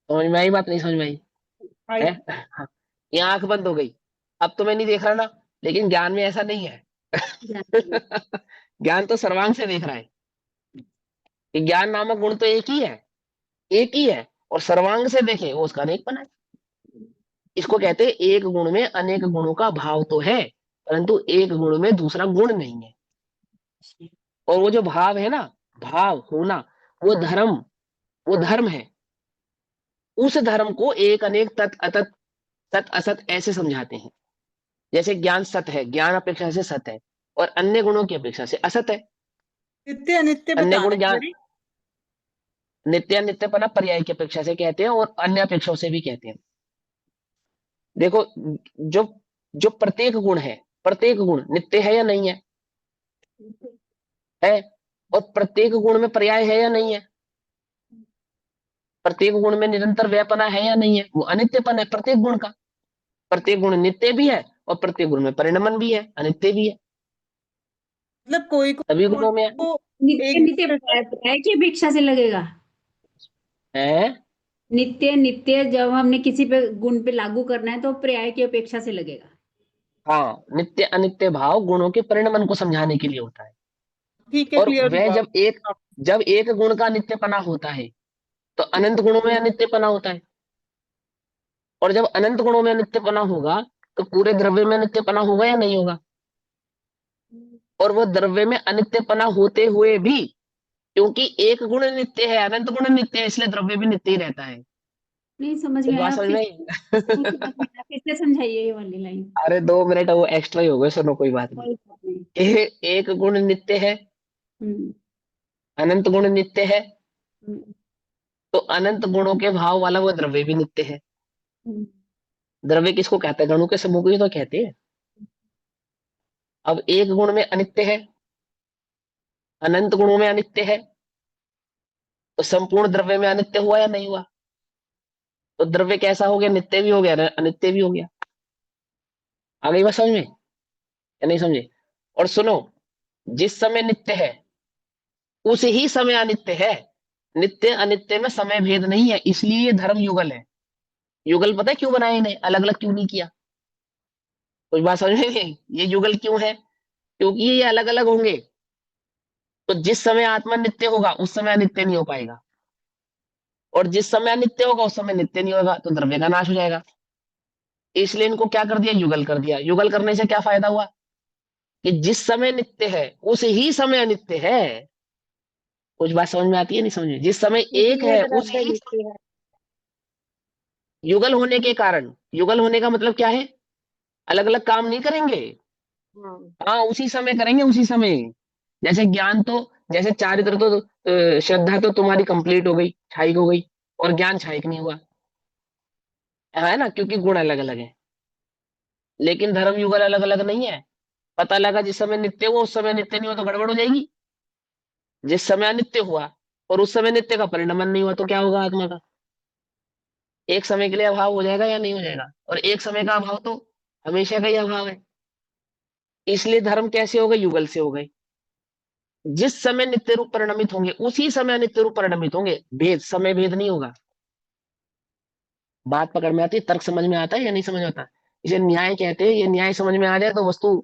समझ में आई बात, नहीं समझ में आई है? हाँ। ये आंख बंद हो गई, अब तो मैं नहीं देख रहा ना, लेकिन ज्ञान में ऐसा नहीं है। ज्ञान तो सर्वांग से देख रहा है कि ज्ञान नामक गुण तो एक ही है, एक ही है, और सर्वांग से देखे वो उसका अनेकपना है। इसको कहते हैं एक गुण में अनेक गुणों का भाव तो है, परंतु एक गुण में दूसरा गुण नहीं है। और वो जो भाव है ना, भाव होना, वो धर्म, वो धर्म है। उस धर्म को एक अनेक तत् अतत, सत असत ऐसे समझाते हैं। जैसे ज्ञान सत है, ज्ञान अपेक्षा से सत है, और अन्य गुणों की अपेक्षा से असत है। नित्य अनित्य अन्य बता गुण रहे हैं ज्ञान, सर। नित्य नित्यपना पर्याय की अपेक्षा से कहते हैं, और अन्य अपेक्षाओं से भी कहते हैं। देखो, जो जो प्रत्येक गुण है, प्रत्येक गुण नित्य है या नहीं है? है। और प्रत्येक गुण में पर्याय है या नहीं है? प्रत्येक गुण में निरंतर व्यापना है या नहीं है? वो अनित्यपन है प्रत्येक गुण का। प्रत्येक गुण नित्य भी है, और प्रत्येक गुण में परिणमन भी है, अनित्य भी है, मतलब कोई सभी गुण गुणों में को नित्य एक नित्य दूसरे से पर्याय की अपेक्षा से लगेगा। है। नित्य नित्य जब हमने किसी पे गुण पे लागू करना है तो पर्याय की अपेक्षा से लगेगा। हाँ, नित्य अनित्य भाव गुणों के परिणमन को समझाने के लिए होता है। ठीक है, और क्लियर वह हुआ। जब एक गुण का नित्यपना होता है, तो अनंत गुणों में अनित्यपना होता है। और जब अनंत गुणों में अनित्यपना होगा, तो पूरे द्रव्य में अनित्यपना होगा या नहीं होगा? और वो द्रव्य में अनित्यपना होते हुए भी, क्योंकि एक गुण नित्य है, अनंत गुण नित्य है, इसलिए द्रव्य भी नित्य ही रहता है। नहीं समझ तो में बात आया, समझ फिर में नहीं आई? समझ में आया, फिर से समझाइए ये वाली लाइन। अरे 2 मिनट वो एक्स्ट्रा ही हो गए, सुनो कोई बात नहीं। कोई बात नहीं। एक गुण नित्य है, हम्म, अनंत गुण नित्य है, हम्म, तो अनंत गुणों के भाव वाला वो द्रव्य भी नित्य है। हम्म, द्रव्य किसको कहते हैं? गणों के समूह को ही तो कहते हैं। अब एक गुण में अनित्य है, अनंत गुणों में अनित्य है, तो संपूर्ण द्रव्य में अनित्य हुआ या नहीं हुआ? तो द्रव्य कैसा हो गया? नित्य भी हो गया, अनित्य भी हो गया। आ गई बात समझ में या नहीं समझे? और सुनो, जिस समय नित्य है उस ही समय अनित्य है। नित्य अनित्य में समय भेद नहीं है, इसलिए ये धर्म युगल है। युगल पता है क्यों बनाया इन्हें, अलग अलग क्यों नहीं किया? कुछ बात समझ में नहीं आई? ये युगल क्यों है? क्योंकि ये अलग अलग होंगे, तो जिस समय आत्मा नित्य होगा उस समय अनित्य नहीं हो पाएगा, और जिस समय अनित्य होगा उस समय नित्य नहीं होगा, तो द्रव्य का नाश हो जाएगा। इसलिए इनको क्या कर दिया? युगल कर दिया। युगल करने से क्या फायदा हुआ? कि जिस समय नित्य है उस ही समय अनित्य है। कुछ बात समझ में आती है नहीं समझ में? जिस समय एक इसलिए है उस द्रव्य ही नित्य है। युगल होने के कारण, युगल होने का मतलब क्या है? अलग अलग काम नहीं करेंगे, हाँ। हाँ उसी समय करेंगे, उसी समय। जैसे ज्ञान तो, जैसे चारित्र तो श्रद्धा तो तुम्हारी कंप्लीट हो गई, छाई हो गई, और ज्ञान छायक नहीं हुआ, है ना, क्योंकि गुण अलग अलग है। लेकिन धर्म युगल अलग अलग नहीं है। पता लगा जिस समय नित्य हुआ उस समय नित्य नहीं हुआ तो गड़बड़ हो जाएगी। जिस समय अनित्य हुआ और उस समय नित्य का परिणमन नहीं हुआ तो क्या होगा आत्मा का? एक समय के लिए अभाव हो जाएगा या नहीं हो जाएगा? और एक समय का अभाव तो हमेशा का ही अभाव है। इसलिए धर्म कैसे हो गए? युगल से हो गए। जिस समय नित्य रूप परिणमित होंगे उसी समय अनित्य रूप परिणमित होंगे, भेद, समय भेद नहीं होगा। बात पकड़ में आती है? तर्क समझ में आता है या नहीं समझ आता? इसे न्याय कहते हैं। ये न्याय समझ में आ जाए तो वस्तु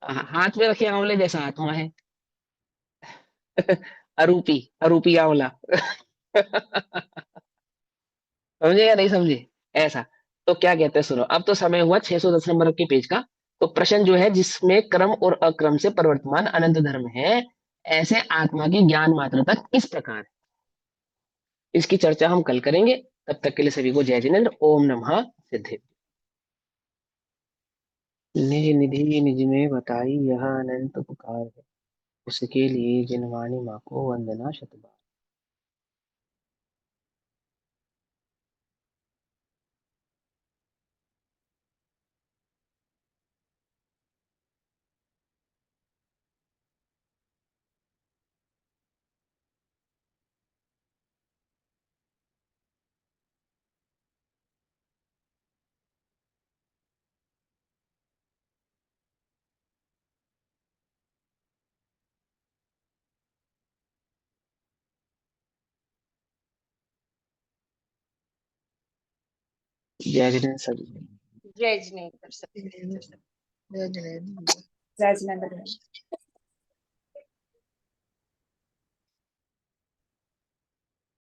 हाथ में रखे आंवले जैसा आत्मा है। अरूपी, अरूपी आंवला। समझे या नहीं समझे? ऐसा। तो क्या कहते हैं सुनो, अब तो समय हुआ 610 नंबर के पेज का। तो प्रश्न जो है, जिसमें क्रम और अक्रम से प्रवर्तमान अनंत धर्म है, ऐसे आत्मा की ज्ञान मात्रता किस प्रकार है? इसकी चर्चा हम कल करेंगे। तब तक के लिए सभी को जय जिनेन्द्र। ओम नमः सिद्धि। निज निधि निज में बताई यह अनंत पुकार है, उसके लिए जिनवाणी माँ को वंदना शत बार। जैज ने सर। जज नहीं कर सकते। राजनगर